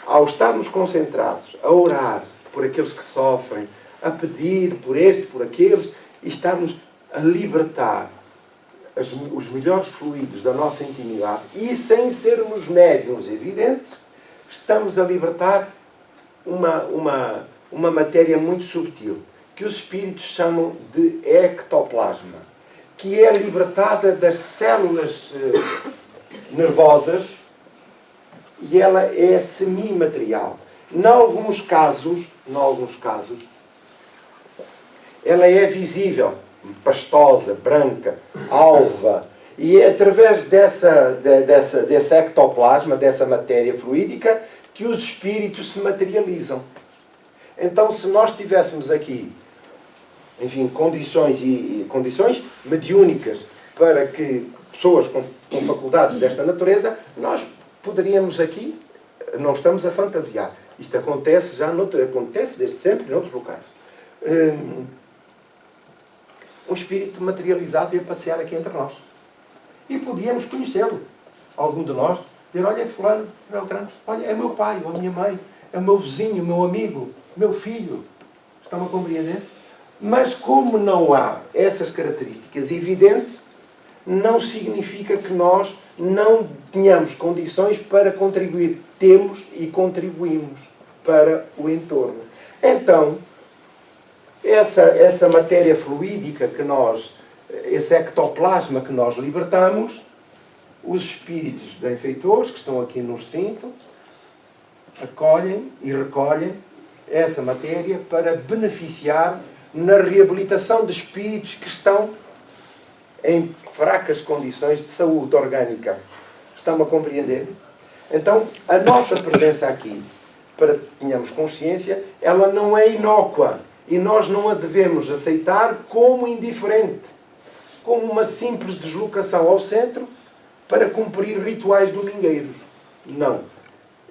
ao estarmos concentrados, a orar por aqueles que sofrem, a pedir por estes, por aqueles, e estarmos a libertar os melhores fluidos da nossa intimidade, e sem sermos médiuns evidentes, estamos a libertar uma matéria muito subtil, que os espíritos chamam de ectoplasma, que é libertada das células nervosas, e ela é semimaterial. Em alguns casos, ela é visível, pastosa, branca, alva, e é através desse ectoplasma, dessa matéria fluídica, que os espíritos se materializam. Então, se nós tivéssemos aqui, enfim, condições mediúnicas para que pessoas com faculdades desta natureza, nós poderíamos aqui, não estamos a fantasiar, isto acontece acontece desde sempre em outros locais. Um espírito materializado ia passear aqui entre nós. E podíamos conhecê-lo. Algum de nós, dizer, olha, fulano, Beltrano, olha, é meu pai, ou a minha mãe, é o meu vizinho, o meu amigo, meu filho. Estão a compreender? Mas como não há essas características evidentes, não significa que nós não tenhamos condições para contribuir. Temos e contribuímos para o entorno. Então, essa matéria fluídica que nós, esse ectoplasma que nós libertamos, os espíritos benfeitores que estão aqui no recinto acolhem e recolhem essa matéria para beneficiar na reabilitação de espíritos que estão em fracas condições de saúde orgânica. Estão a compreender? Então, a nossa presença aqui, para que tenhamos consciência, ela não é inócua. E nós não a devemos aceitar como indiferente. Como uma simples deslocação ao centro para cumprir rituais domingueiros. Não.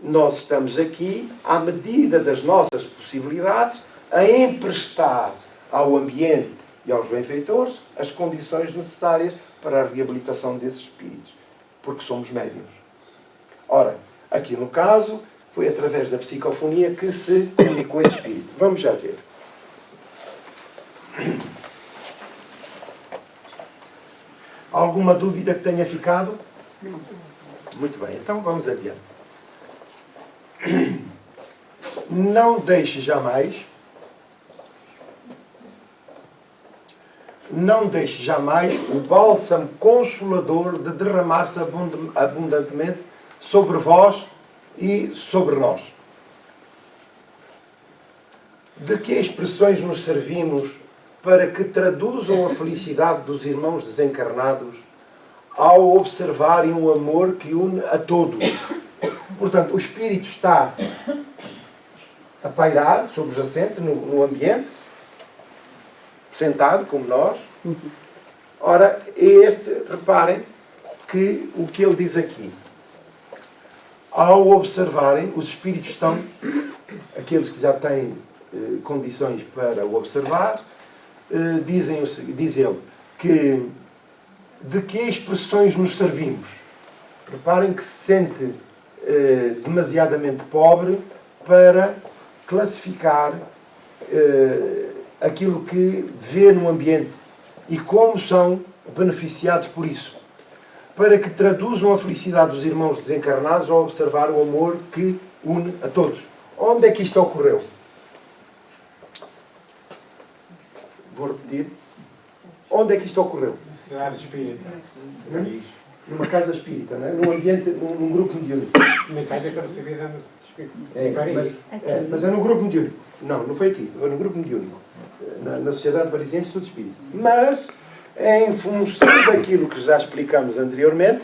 Nós estamos aqui, à medida das nossas possibilidades, a emprestar ao ambiente e aos benfeitores as condições necessárias para a reabilitação desses espíritos. Porque somos médiuns. Ora, aqui no caso, foi através da psicofonia que se comunicou esse espírito. Vamos já ver. Alguma dúvida que tenha ficado? Não. Muito bem, então vamos adiante. não deixe jamais o bálsamo consolador de derramar-se abundantemente sobre vós e sobre nós. De que expressões nos servimos para que traduzam a felicidade dos irmãos desencarnados ao observarem o amor que une a todos? Portanto, o Espírito está a pairar, subjacente, no ambiente, sentado, como nós. Ora, reparem que o que ele diz aqui. Ao observarem, os Espíritos estão, aqueles que já têm condições para o observar, diz ele, que de que expressões nos servimos? Reparem que se sente demasiadamente pobre para classificar aquilo que vê no ambiente e como são beneficiados por isso, para que traduzam a felicidade dos irmãos desencarnados ao observar o amor que une a todos. Onde é que isto ocorreu? Vou repetir. Onde é que isto ocorreu? Na cidade espírita. Numa casa espírita, não é? Num ambiente, num grupo mediúnico. A mensagem que eu recebi da espírita. Mas é no grupo mediúnico. Não foi aqui. Foi no grupo mediúnico. Na Sociedade Parisiense de Estudo Espírita. Mas, em função daquilo que já explicamos anteriormente,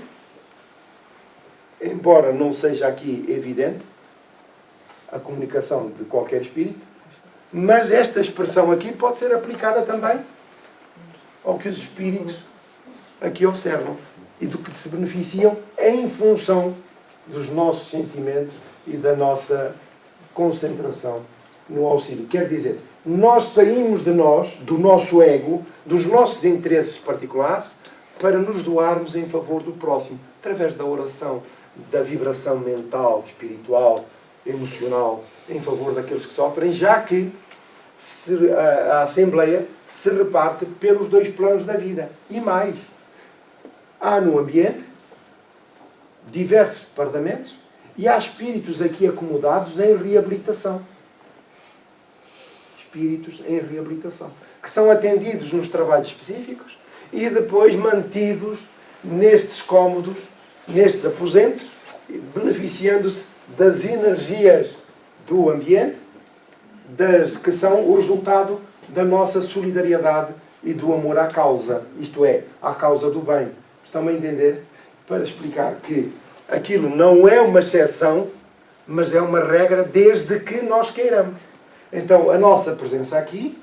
embora não seja aqui evidente a comunicação de qualquer espírito, mas esta expressão aqui pode ser aplicada também ao que os espíritos aqui observam e do que se beneficiam em função dos nossos sentimentos e da nossa concentração no auxílio. Quer dizer, nós saímos de nós, do nosso ego, dos nossos interesses particulares, para nos doarmos em favor do próximo, através da oração, da vibração mental, espiritual, emocional, em favor daqueles que sofrem, já que a Assembleia se reparte pelos dois planos da vida. E mais, há no ambiente diversos departamentos e há espíritos aqui acomodados em reabilitação. Espíritos em reabilitação, que são atendidos nos trabalhos específicos e depois mantidos nestes cômodos, nestes aposentos, beneficiando-se das energias do ambiente, que são o resultado da nossa solidariedade e do amor à causa, isto é, à causa do bem. Estão a entender? Para explicar que aquilo não é uma exceção, mas é uma regra desde que nós queiramos. Então, a nossa presença aqui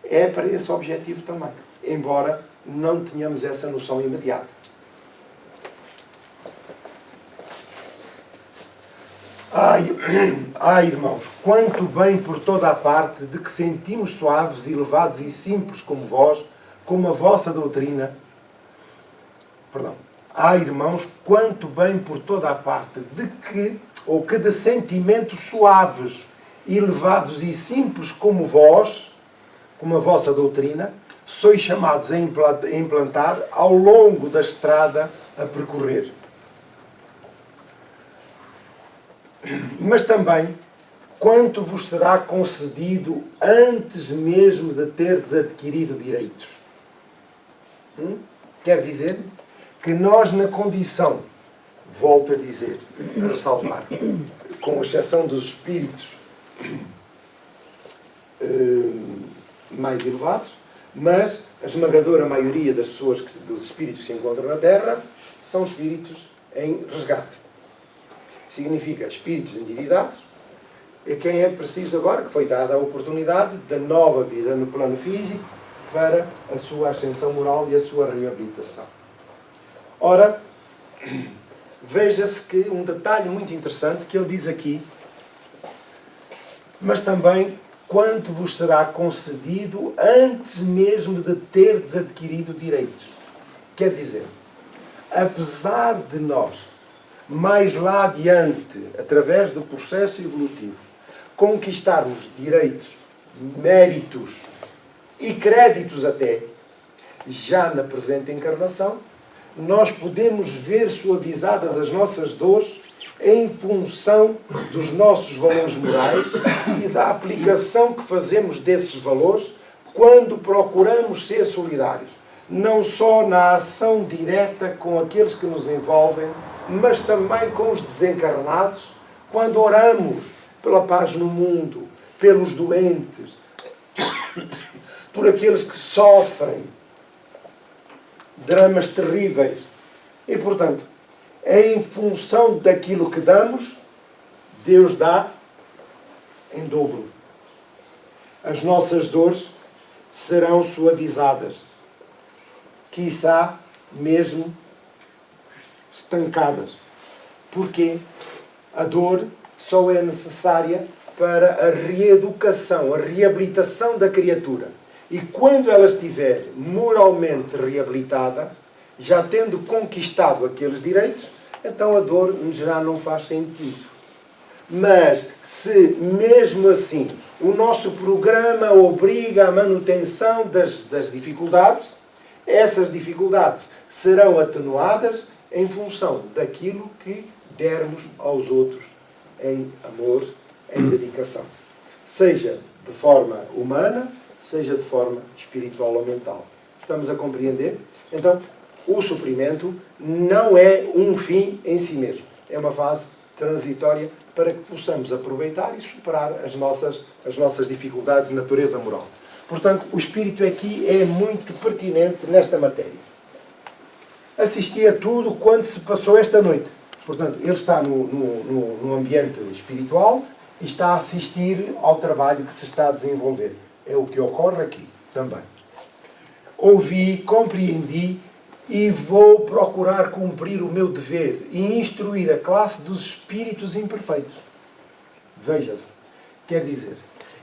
é para esse objetivo também, embora não tenhamos essa noção imediata. Ai, irmãos, quanto bem por toda a parte de que sentimos suaves, elevados e simples como vós, como a vossa doutrina. Ai, irmãos, quanto bem por toda a parte de de sentimentos suaves, elevados e simples como vós, como a vossa doutrina, sois chamados a implantar ao longo da estrada a percorrer. Mas também, quanto vos será concedido antes mesmo de terdes adquirido direitos? Quer dizer que nós, na condição, volto a dizer, a ressalvar, com exceção dos espíritos mais elevados, mas a esmagadora maioria das pessoas, dos espíritos que se encontram na Terra, são espíritos em resgate. Significa espíritos endividados, e quem é preciso agora, que foi dada a oportunidade da nova vida no plano físico para a sua ascensão moral e a sua reabilitação. Ora, veja-se que um detalhe muito interessante que ele diz aqui, mas também quanto vos será concedido antes mesmo de terdes adquirido direitos. Quer dizer, apesar de nós, mais lá adiante, através do processo evolutivo, conquistarmos direitos, méritos e créditos até, já na presente encarnação, nós podemos ver suavizadas as nossas dores em função dos nossos valores morais e da aplicação que fazemos desses valores quando procuramos ser solidários, não só na ação direta com aqueles que nos envolvem, mas também com os desencarnados, quando oramos pela paz no mundo, pelos doentes, por aqueles que sofrem dramas terríveis. E, portanto, em função daquilo que damos, Deus dá em dobro. As nossas dores serão suavizadas, quiçá mesmo estancadas. Porque a dor só é necessária para a reeducação, a reabilitação da criatura. E quando ela estiver moralmente reabilitada, já tendo conquistado aqueles direitos, então a dor já não faz sentido. Mas se mesmo assim o nosso programa obriga à manutenção das dificuldades, essas dificuldades serão atenuadas em função daquilo que dermos aos outros em amor, em dedicação. Seja de forma humana, seja de forma espiritual ou mental. Estamos a compreender? Então, o sofrimento não é um fim em si mesmo. É uma fase transitória para que possamos aproveitar e superar as nossas dificuldades de natureza moral. Portanto, o espírito aqui é muito pertinente nesta matéria. Assisti a tudo quanto se passou esta noite. Portanto, ele está no ambiente espiritual e está a assistir ao trabalho que se está a desenvolver. É o que ocorre aqui também. Ouvi, compreendi e vou procurar cumprir o meu dever e instruir a classe dos espíritos imperfeitos. Veja-se. Quer dizer,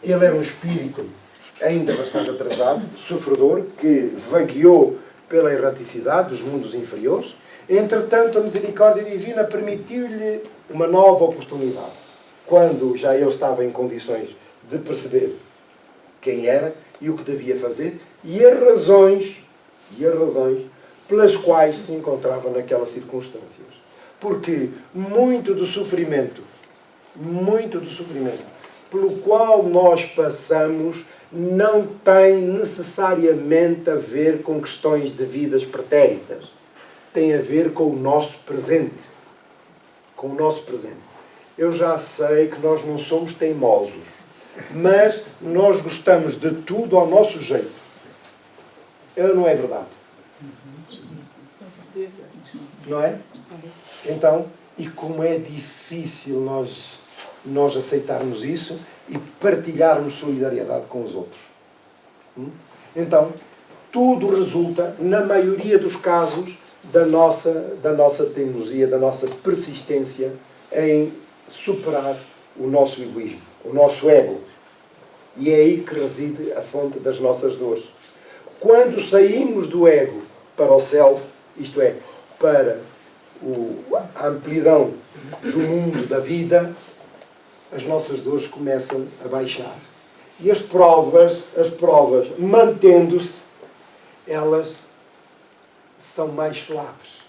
ele era um espírito ainda bastante atrasado, sofredor, que vagueou pela erraticidade dos mundos inferiores. Entretanto, a misericórdia divina permitiu-lhe uma nova oportunidade. Quando já ele estava em condições de perceber quem era e o que devia fazer e as razões pelas quais se encontrava naquelas circunstâncias. Porque muito do sofrimento pelo qual nós passamos não tem necessariamente a ver com questões de vidas pretéritas. Tem a ver com o nosso presente. Com o nosso presente. Eu já sei que nós não somos teimosos, mas nós gostamos de tudo ao nosso jeito. Não é verdade? Não é? Então, e como é difícil nós aceitarmos isso e partilharmos solidariedade com os outros. Então, tudo resulta, na maioria dos casos, da nossa teimosia, da nossa persistência em superar o nosso egoísmo, o nosso ego. E é aí que reside a fonte das nossas dores. Quando saímos do ego para o self, isto é, para a amplidão do mundo, da vida, as nossas dores começam a baixar. E as provas mantendo-se, elas são mais suaves.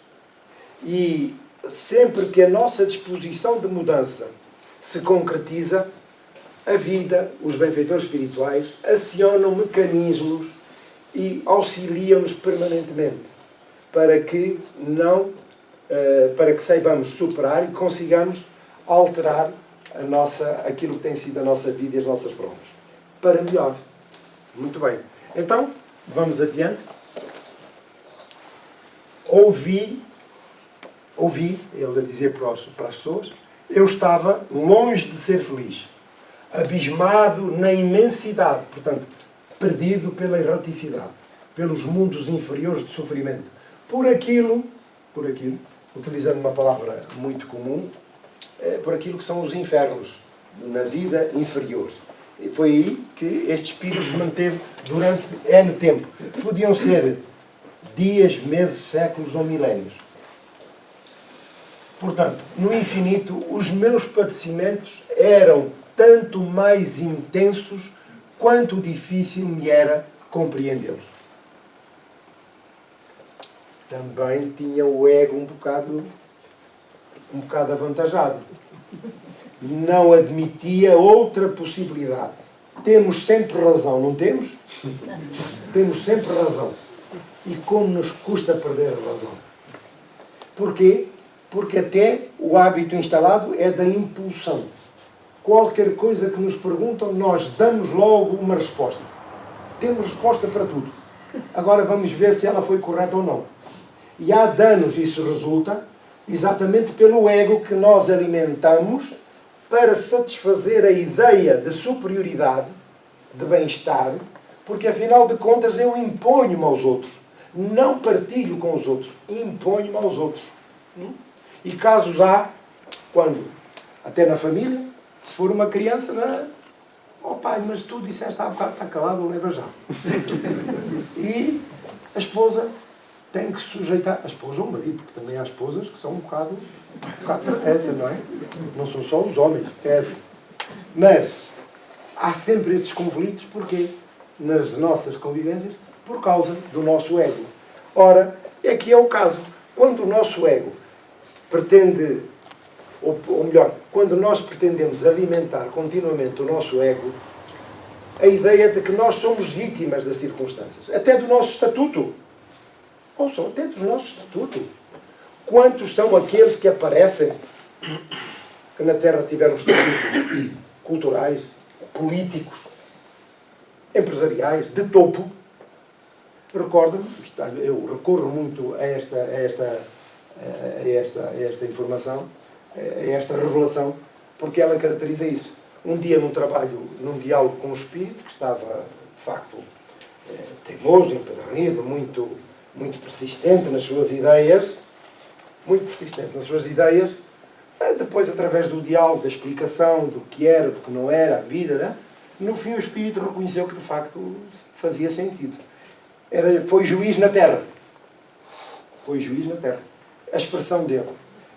E sempre que a nossa disposição de mudança se concretiza, a vida, os benfeitores espirituais, acionam mecanismos e auxiliam-nos permanentemente para que saibamos superar e consigamos alterar aquilo que tem sido a nossa vida e as nossas provas. Para melhor. Muito bem. Então, vamos adiante. Ouvi ele a dizer para as pessoas, eu estava longe de ser feliz, abismado na imensidade, portanto, perdido pela erraticidade, pelos mundos inferiores de sofrimento, por aquilo, utilizando uma palavra muito comum, por aquilo que são os infernos, na vida inferior. E foi aí que este espírito se manteve durante N tempo. Podiam ser dias, meses, séculos ou milénios. Portanto, no infinito, os meus padecimentos eram tanto mais intensos quanto difícil me era compreendê-los. Também tinha o ego um bocado avantajado. Não admitia outra possibilidade. temos sempre razão, não temos? Temos sempre razão. E como nos custa perder a razão? Porquê? Porque até o hábito instalado é da impulsão. Qualquer coisa que nos perguntam, nós damos logo uma resposta. Temos resposta para tudo. Agora vamos ver se ela foi correta ou não. E há danos, isso resulta exatamente pelo ego que nós alimentamos para satisfazer a ideia de superioridade, de bem-estar, porque afinal de contas eu imponho-me aos outros. Não partilho com os outros, imponho-me aos outros. E casos há, quando, até na família, se for uma criança, não é? Oh pai, mas tu disseste há bocado, está calado, leva já. E a esposa tem que sujeitar, a esposa ou o marido, porque também há esposas que são um bocado essa, não é? Não são só os homens, é. Mas há sempre estes conflitos, porquê? Nas nossas convivências, por causa do nosso ego. Ora, aqui é o caso. Quando o nosso ego pretende, ou melhor, quando nós pretendemos alimentar continuamente o nosso ego, a ideia de que nós somos vítimas das circunstâncias, até do nosso estatuto, ou são até do nosso estatuto. Quantos são aqueles que aparecem que na Terra tiveram estatutos culturais, políticos, empresariais, de topo? Recordo-me, eu recorro muito a esta informação, a esta revelação, porque ela caracteriza isso. Um dia num trabalho, num diálogo com um espírito que estava, de facto, teimoso, empedernido, muito persistente nas suas ideias, depois, através do diálogo, da explicação do que era, do que não era, a vida, né? No fim o espírito reconheceu que, de facto, fazia sentido. Foi juiz na Terra. Foi juiz na Terra. A expressão dele.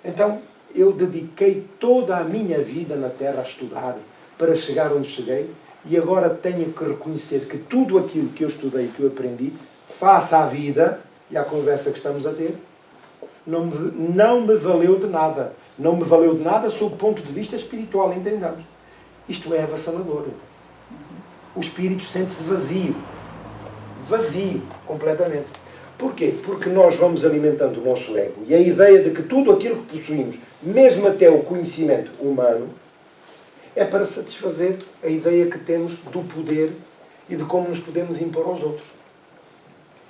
Então, eu dediquei toda a minha vida na Terra a estudar para chegar onde cheguei e agora tenho que reconhecer que tudo aquilo que eu estudei, que eu aprendi, face à vida e à conversa que estamos a ter, não me valeu de nada. Não me valeu de nada sob o ponto de vista espiritual, entendamos. Isto é avassalador. O espírito sente-se vazio. Vazio, completamente. Porquê? Porque nós vamos alimentando o nosso ego e a ideia de que tudo aquilo que possuímos, mesmo até o conhecimento humano, é para satisfazer a ideia que temos do poder e de como nos podemos impor aos outros.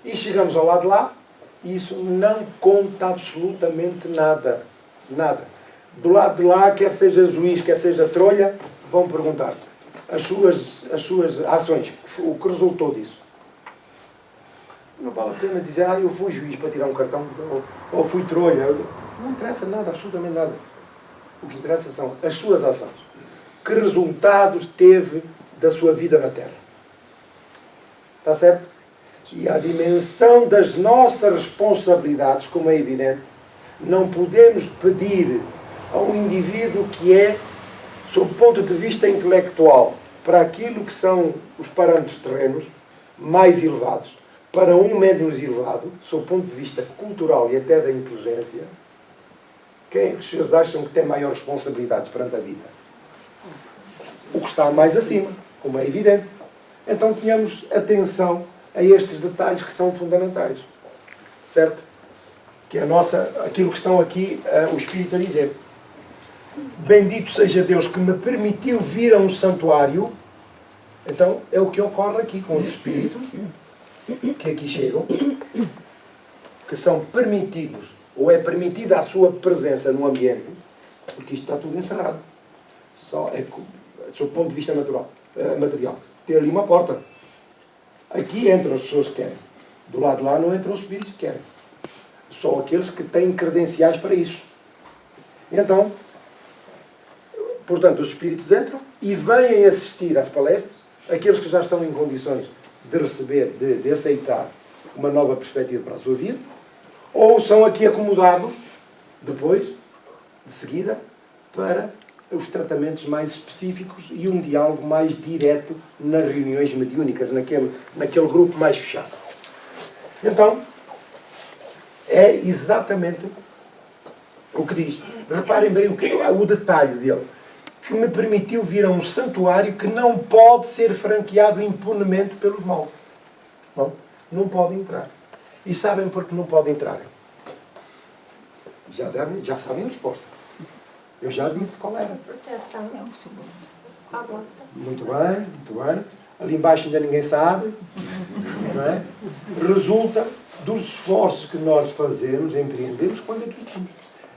E chegamos ao lado de lá e isso não conta absolutamente nada. Nada. Do lado de lá, quer seja juiz, quer seja trolha, vão perguntar as suas ações, o que resultou disso. Não vale a pena dizer, eu fui juiz para tirar um cartão, ou fui trolha. Não interessa nada, absolutamente nada. O que interessa são as suas ações. Que resultados teve da sua vida na Terra? Está certo? E a dimensão das nossas responsabilidades, como é evidente, não podemos pedir a um indivíduo que é, sob o ponto de vista intelectual, para aquilo que são os parâmetros terrenos mais elevados, para um menos elevado, sob o ponto de vista cultural e até da inteligência, quem é que os senhores acham que tem maior responsabilidades perante a vida? O que está mais acima, como é evidente. Então tenhamos atenção a estes detalhes que são fundamentais. Certo? Que é aquilo que estão aqui o Espírito a dizer. Bendito seja Deus que me permitiu vir a um santuário. Então é o que ocorre aqui com os Espíritos que aqui chegam, que são permitidos, ou é permitida a sua presença no ambiente, porque isto está tudo encerrado. Só é, sob o ponto de vista material. Tem ali uma porta. Aqui entram as pessoas que querem. Do lado de lá não entram os espíritos que querem. Só aqueles que têm credenciais para isso. Então, portanto, os espíritos entram e vêm assistir às palestras, aqueles que já estão em condições de receber, de aceitar uma nova perspectiva para a sua vida, ou são aqui acomodados, depois, de seguida, para os tratamentos mais específicos e um diálogo mais direto nas reuniões mediúnicas, naquele grupo mais fechado. Então, é exatamente o que diz. Reparem bem o detalhe dele. que me permitiu vir a um santuário que não pode ser franqueado impunemente pelos maus. Não pode entrar. E sabem por que não pode entrar? Já sabem a resposta. Eu já disse qual era. Proteção. À volta. Muito bem, muito bem. Ali embaixo ainda ninguém sabe. Não é? Resulta dos esforços que nós fazemos, empreendemos, quando aqui estamos.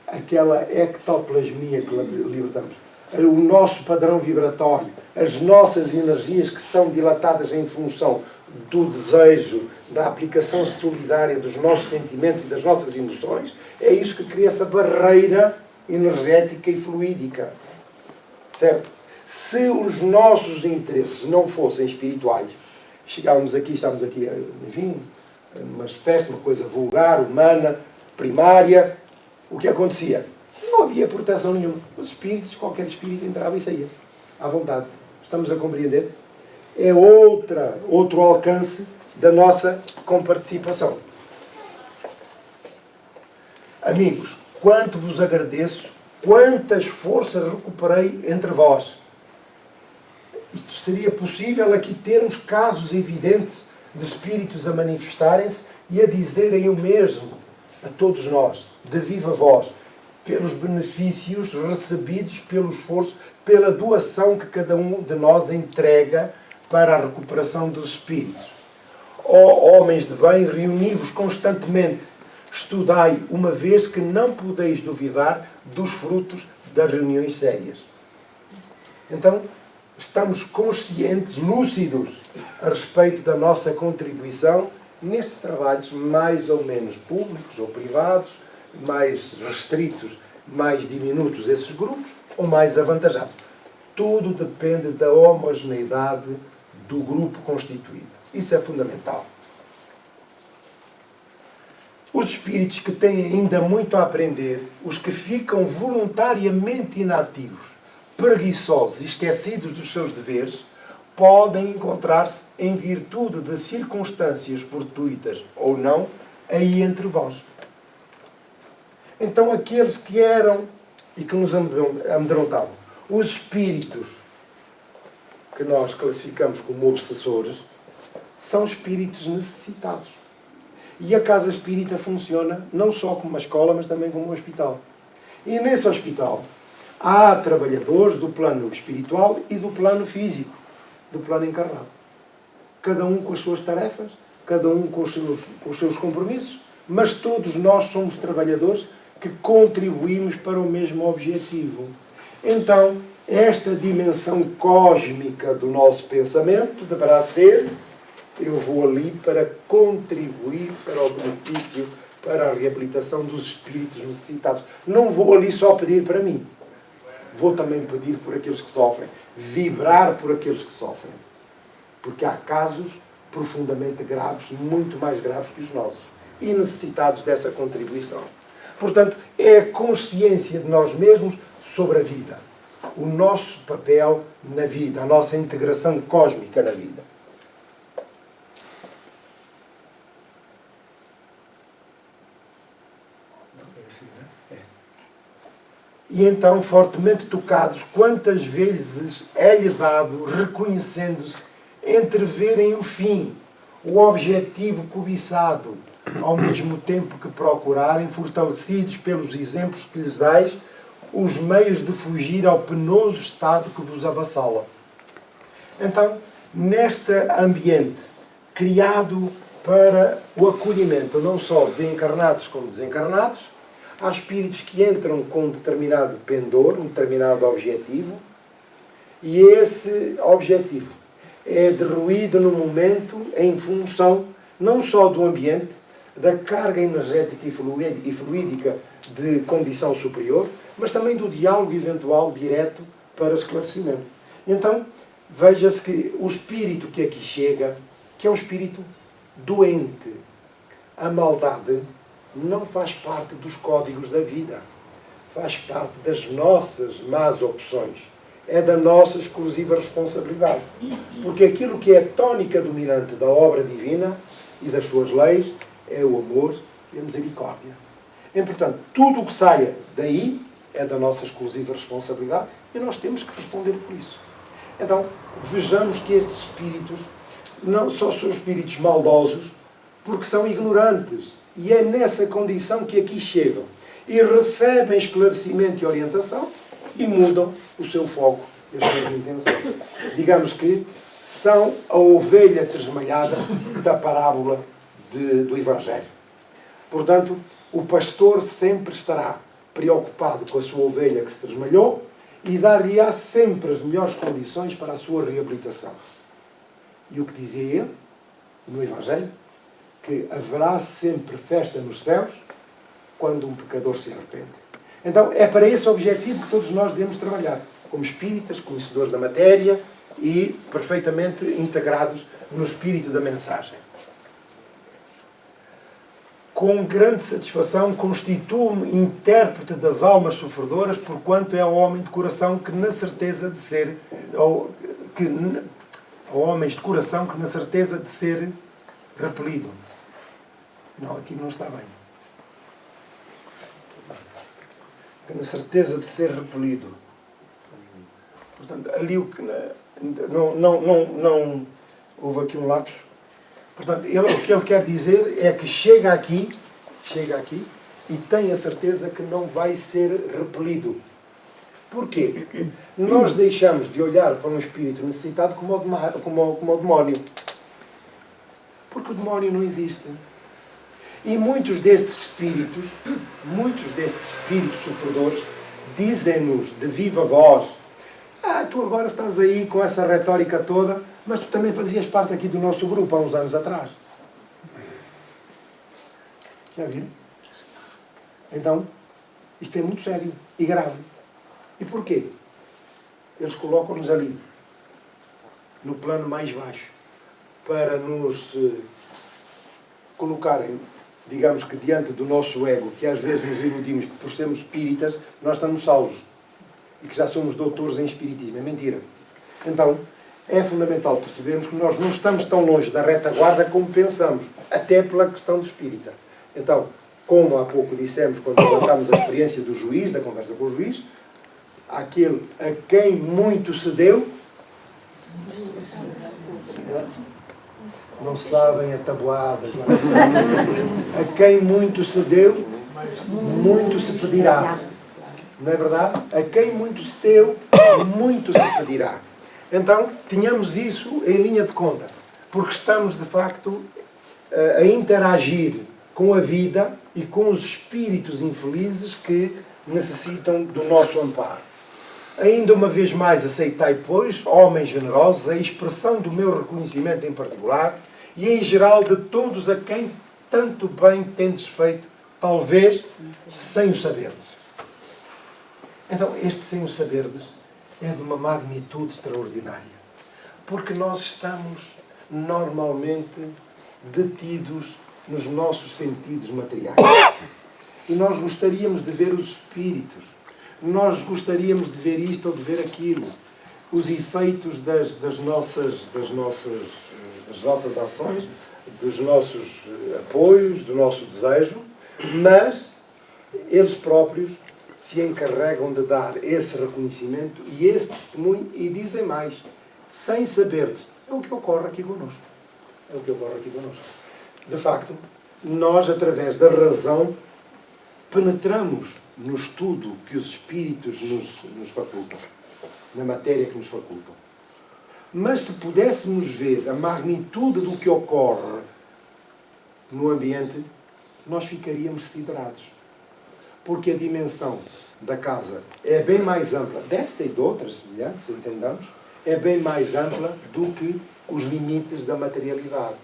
Aquela ectoplasmia que libertamos. O nosso padrão vibratório, as nossas energias que são dilatadas em função do desejo, da aplicação solidária dos nossos sentimentos e das nossas emoções, é isso que cria essa barreira energética e fluídica. Certo? Se os nossos interesses não fossem espirituais, estamos aqui, enfim, uma espécie, uma coisa vulgar, humana, primária, o que acontecia? Não havia proteção nenhuma. Os espíritos, qualquer espírito entrava e saía. À vontade. Estamos a compreender? É outro alcance da nossa comparticipação. Amigos, quanto vos agradeço, quantas forças recuperei entre vós. Isto seria possível aqui termos casos evidentes de espíritos a manifestarem-se e a dizerem o mesmo a todos nós, de viva voz, pelos benefícios recebidos, pelo esforço, pela doação que cada um de nós entrega para a recuperação dos espíritos. Ó homens de bem, reuni-vos constantemente, estudai, uma vez que não podeis duvidar dos frutos das reuniões sérias. Então, estamos conscientes, lúcidos, a respeito da nossa contribuição nestes trabalhos mais ou menos públicos ou privados, mais restritos, mais diminutos esses grupos, ou mais avantajados. Tudo depende da homogeneidade do grupo constituído. Isso é fundamental. Os espíritos que têm ainda muito a aprender, os que ficam voluntariamente inativos, preguiçosos e esquecidos dos seus deveres, podem encontrar-se, em virtude de circunstâncias fortuitas ou não, aí entre vós. Então, aqueles que eram e que nos amedrontavam, os espíritos que nós classificamos como obsessores, são espíritos necessitados. E a casa espírita funciona não só como uma escola, mas também como um hospital. E nesse hospital há trabalhadores do plano espiritual e do plano físico, do plano encarnado. Cada um com as suas tarefas, cada um com os seus compromissos, mas todos nós somos trabalhadores que contribuímos para o mesmo objetivo. Então, esta dimensão cósmica do nosso pensamento deverá ser: eu vou ali para contribuir para o benefício, para a reabilitação dos espíritos necessitados. Não vou ali só pedir para mim. Vou também pedir por aqueles que sofrem. Vibrar por aqueles que sofrem. Porque há casos profundamente graves, muito mais graves que os nossos. E necessitados dessa contribuição. Portanto, é a consciência de nós mesmos sobre a vida. O nosso papel na vida, a nossa integração cósmica na vida. E então, fortemente tocados, quantas vezes é-lhe dado, reconhecendo-se, entreverem o fim, o objetivo cobiçado, ao mesmo tempo que procurarem, fortalecidos pelos exemplos que lhes dais, os meios de fugir ao penoso estado que vos avassala. Então, neste ambiente criado para o acolhimento não só de encarnados como desencarnados, há espíritos que entram com um determinado pendor, um determinado objetivo, e esse objetivo é derruído no momento em função não só do ambiente, da carga energética e fluídica de condição superior, mas também do diálogo eventual direto para esclarecimento. Então, veja-se que o espírito que aqui chega, que é um espírito doente, a maldade não faz parte dos códigos da vida. Faz parte das nossas más opções. É da nossa exclusiva responsabilidade. Porque aquilo que é a tónica dominante da obra divina e das suas leis é o amor e a misericórdia. E, portanto, tudo o que saia daí é da nossa exclusiva responsabilidade e nós temos que responder por isso. Então, vejamos que estes espíritos não só são espíritos maldosos, porque são ignorantes. E é nessa condição que aqui chegam. E recebem esclarecimento e orientação e mudam o seu foco e as suas intenções. Digamos que são a ovelha tresmalhada da parábola do Evangelho. Portanto, o pastor sempre estará preocupado com a sua ovelha que se tresmalhou e dar-lhe-á sempre as melhores condições para a sua reabilitação. E o que dizia ele, no Evangelho? Que haverá sempre festa nos céus quando um pecador se arrepende. Então, é para esse objetivo que todos nós devemos trabalhar, como espíritas, conhecedores da matéria e perfeitamente integrados no espírito da mensagem. Com grande satisfação, constituo-me intérprete das almas sofredoras, porquanto é um homem de coração que na certeza de ser, ou homens de coração que na certeza de ser repelido. Não, aqui não está bem. Que na certeza de ser repelido. Portanto, ali o que não houve aqui um lapso. Portanto, o que ele quer dizer é que chega aqui e tem a certeza que não vai ser repelido. Porquê? Nós deixamos de olhar para um espírito necessitado como o demónio. Porque o demónio não existe. E muitos destes espíritos sofredores, dizem-nos de viva voz: tu agora estás aí com essa retórica toda, mas tu também fazias parte aqui do nosso grupo há uns anos atrás. Já viram? Então, isto é muito sério e grave. E porquê? Eles colocam-nos ali, no plano mais baixo, para nos colocarem, digamos que diante do nosso ego, que às vezes nos iludimos que por sermos espíritas nós estamos salvos e que já somos doutores em espiritismo. É mentira. Então, é fundamental percebermos que nós não estamos tão longe da retaguarda como pensamos, até pela questão do espírita. Então, como há pouco dissemos, quando relatámos a experiência do juiz, da conversa com o juiz, aquele a quem muito se deu, não sabem a tabuada. A quem muito se deu, muito se pedirá. Não é verdade? A quem muito se deu, muito se pedirá. Então, tenhamos isso em linha de conta. Porque estamos, de facto, a interagir com a vida e com os espíritos infelizes que necessitam do nosso amparo. Ainda uma vez mais aceitai, pois, homens generosos, a expressão do meu reconhecimento em particular e em geral de todos a quem tanto bem tendes feito, talvez sem o saberdes. Então, este sem o saberdes é de uma magnitude extraordinária. Porque nós estamos normalmente detidos nos nossos sentidos materiais. E nós gostaríamos de ver os espíritos. Nós gostaríamos de ver isto ou de ver aquilo. Os efeitos das nossas ações, dos nossos apoios, do nosso desejo, mas eles próprios se encarregam de dar esse reconhecimento e esse testemunho e dizem mais, sem saberdes. É o que ocorre aqui connosco. É o que ocorre aqui connosco. De facto, nós, através da razão, penetramos no estudo que os espíritos nos facultam, na matéria que nos facultam. Mas se pudéssemos ver a magnitude do que ocorre no ambiente, nós ficaríamos siderados. Porque a dimensão da casa é bem mais ampla, desta e de outras semelhantes, entendamos, é bem mais ampla do que os limites da materialidade.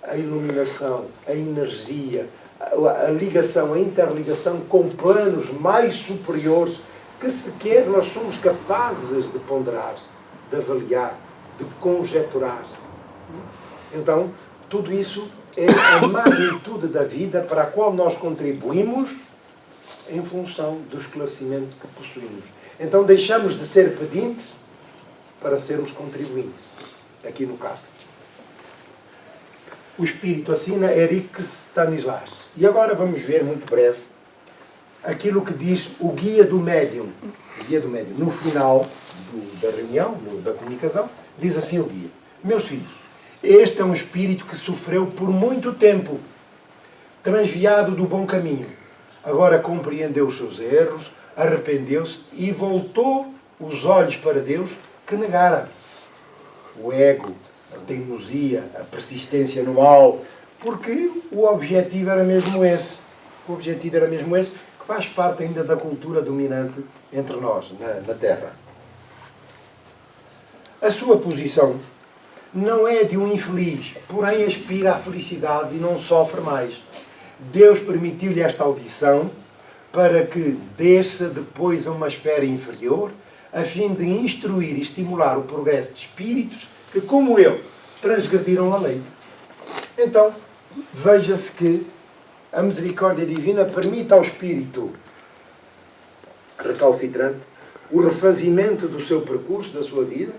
A iluminação, a energia, a ligação, a interligação com planos mais superiores que sequer nós somos capazes de ponderar, de avaliar, de conjecturar. Então, tudo isso é a magnitude da vida para a qual nós contribuímos em função do esclarecimento que possuímos. Então, deixamos de ser pedintes para sermos contribuintes, aqui no caso. O Espírito assina Eric Stanislas. E agora vamos ver, muito breve, aquilo que diz o guia do médium. O guia do médium. No final da reunião, da comunicação, diz assim o guia: meus filhos, este é um espírito que sofreu por muito tempo, transviado do bom caminho. Agora compreendeu os seus erros, arrependeu-se e voltou os olhos para Deus que negara. O ego, a teimosia, a persistência no mal, porque o objetivo era mesmo esse. O objetivo era mesmo esse, que faz parte ainda da cultura dominante entre nós, na Terra. A sua posição não é de um infeliz, porém aspira à felicidade e não sofre mais. Deus permitiu-lhe esta audição para que desça depois a uma esfera inferior, a fim de instruir e estimular o progresso de espíritos que, como ele, transgrediram a lei. Então, veja-se que a misericórdia divina permite ao espírito recalcitrante o refazimento do seu percurso, da sua vida,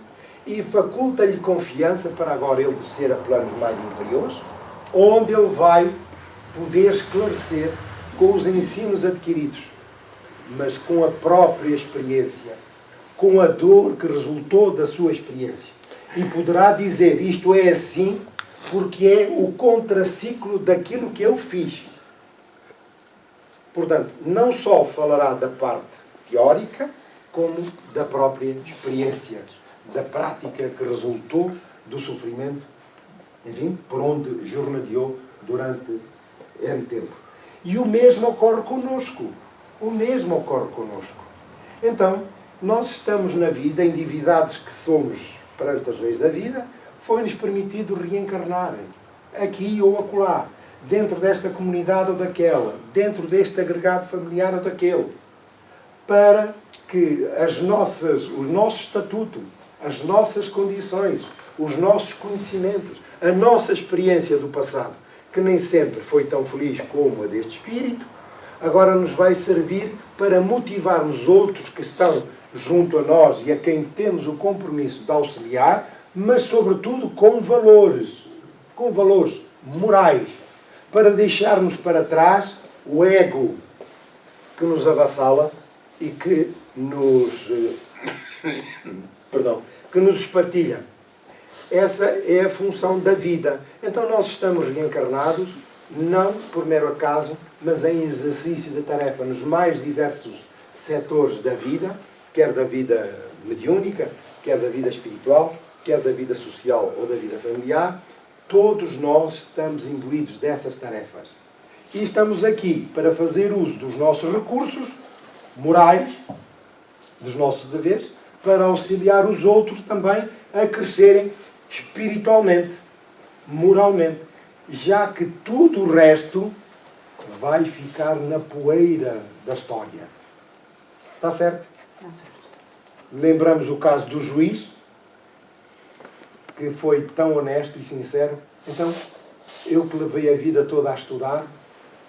e faculta-lhe confiança para agora ele descer a planos mais inferiores, onde ele vai poder esclarecer com os ensinos adquiridos, mas com a própria experiência, com a dor que resultou da sua experiência. E poderá dizer, isto é assim porque é o contraciclo daquilo que eu fiz. Portanto, não só falará da parte teórica, como da própria experiência, da prática que resultou do sofrimento, enfim, por onde jornadeou durante N tempo. E o mesmo ocorre connosco. O mesmo ocorre connosco. Então, nós estamos na vida, endividados que somos perante as leis da vida, foi-nos permitido reencarnar, aqui ou acolá, dentro desta comunidade ou daquela, dentro deste agregado familiar ou daquele, para que o nosso estatuto, as nossas condições, os nossos conhecimentos, a nossa experiência do passado, que nem sempre foi tão feliz como a deste espírito, agora nos vai servir para motivarmos outros que estão junto a nós e a quem temos o compromisso de auxiliar, mas sobretudo com valores morais, para deixarmos para trás o ego que nos avassala e que nos espartilha. Essa é a função da vida. Então nós estamos reencarnados, não por mero acaso, mas em exercício de tarefa nos mais diversos setores da vida, quer da vida mediúnica, quer da vida espiritual, quer da vida social ou da vida familiar. Todos nós estamos imbuídos dessas tarefas. E estamos aqui para fazer uso dos nossos recursos morais, dos nossos deveres, para auxiliar os outros também a crescerem espiritualmente, moralmente, já que tudo o resto vai ficar na poeira da história. Está certo? Está certo. Lembramos o caso do juiz, que foi tão honesto e sincero. Então, eu que levei a vida toda a estudar,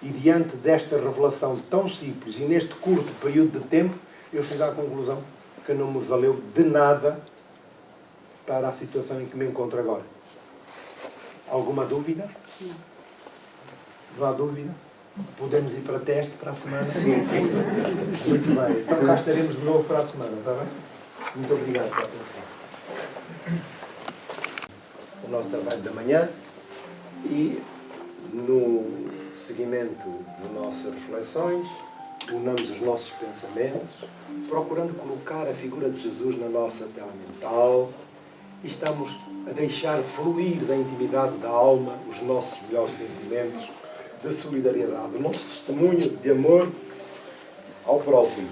e diante desta revelação tão simples e neste curto período de tempo, eu cheguei à conclusão que não me valeu de nada para a situação em que me encontro agora. Alguma dúvida? Não. Não há dúvida? Podemos ir para teste para a semana? Sim, sim. Muito bem. Então cá estaremos de novo para a semana, está bem? Muito obrigado pela atenção. O nosso trabalho da manhã e no seguimento de nossas reflexões, unamos os nossos pensamentos, procurando colocar a figura de Jesus na nossa tela mental, e estamos a deixar fluir da intimidade da alma os nossos melhores sentimentos de solidariedade, o nosso testemunho de amor ao próximo.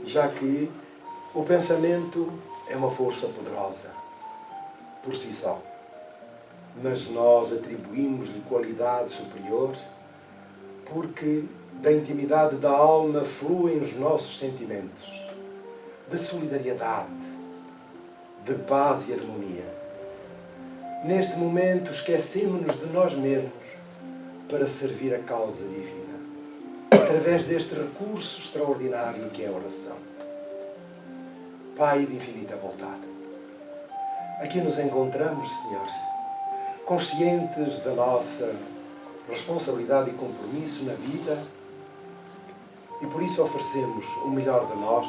Já que o pensamento é uma força poderosa por si só, mas nós atribuímos-lhe qualidade superior porque da intimidade da alma fluem os nossos sentimentos de solidariedade, de paz e harmonia. Neste momento esquecemos-nos de nós mesmos para servir a causa divina, através deste recurso extraordinário que é a oração. Pai de infinita bondade, aqui nos encontramos, Senhor, conscientes da nossa responsabilidade e compromisso na vida e por isso oferecemos o melhor de nós,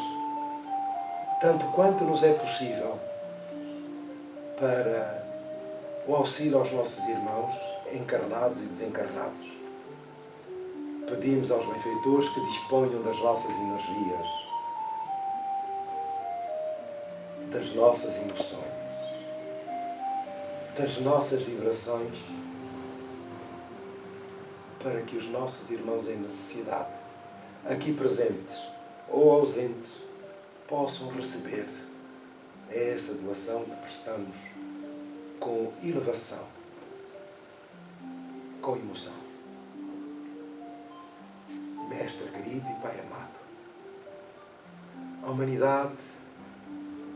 tanto quanto nos é possível, para o auxílio aos nossos irmãos, encarnados e desencarnados. Pedimos aos benfeitores que disponham das nossas energias, das nossas emoções, das nossas vibrações, para que os nossos irmãos em necessidade, aqui presentes ou ausentes, possam receber essa doação que prestamos com elevação, com emoção. Mestre querido e Pai amado, a humanidade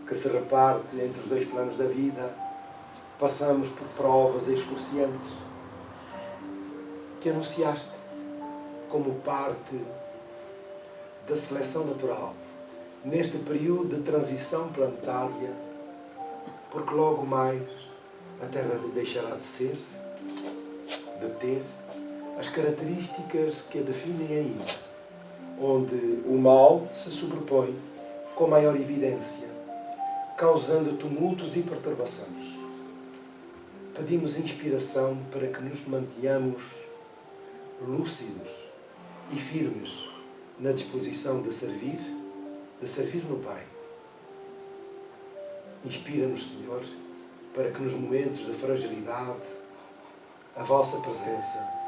que se reparte entre os dois planos da vida, passamos por provas excruciantes que anunciaste como parte da seleção natural neste período de transição planetária, porque logo mais a Terra deixará de ser, de ter as características que a definem ainda, onde o mal se sobrepõe com maior evidência, causando tumultos e perturbações. Pedimos inspiração para que nos mantenhamos lúcidos e firmes na disposição de servir no Pai. Inspira-nos, Senhor, para que nos momentos de fragilidade a vossa presença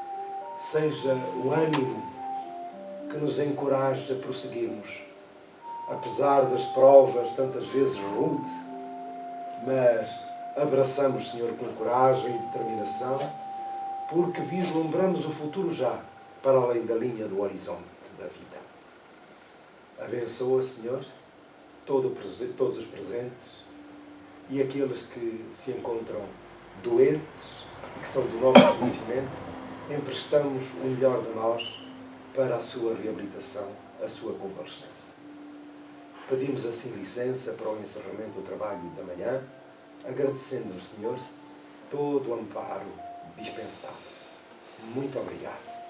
seja o ânimo que nos encoraja a prosseguirmos, apesar das provas tantas vezes rudes, mas abraçamos, Senhor, com coragem e determinação, porque vislumbramos o futuro já, para além da linha do horizonte da vida. Abençoa, Senhor, todos os presentes e aqueles que se encontram doentes, que são do nosso conhecimento, emprestamos o melhor de nós para a sua reabilitação, a sua convalescença. Pedimos assim licença para o encerramento do trabalho da manhã, agradecendo ao Senhor todo o amparo dispensado. Muito obrigado.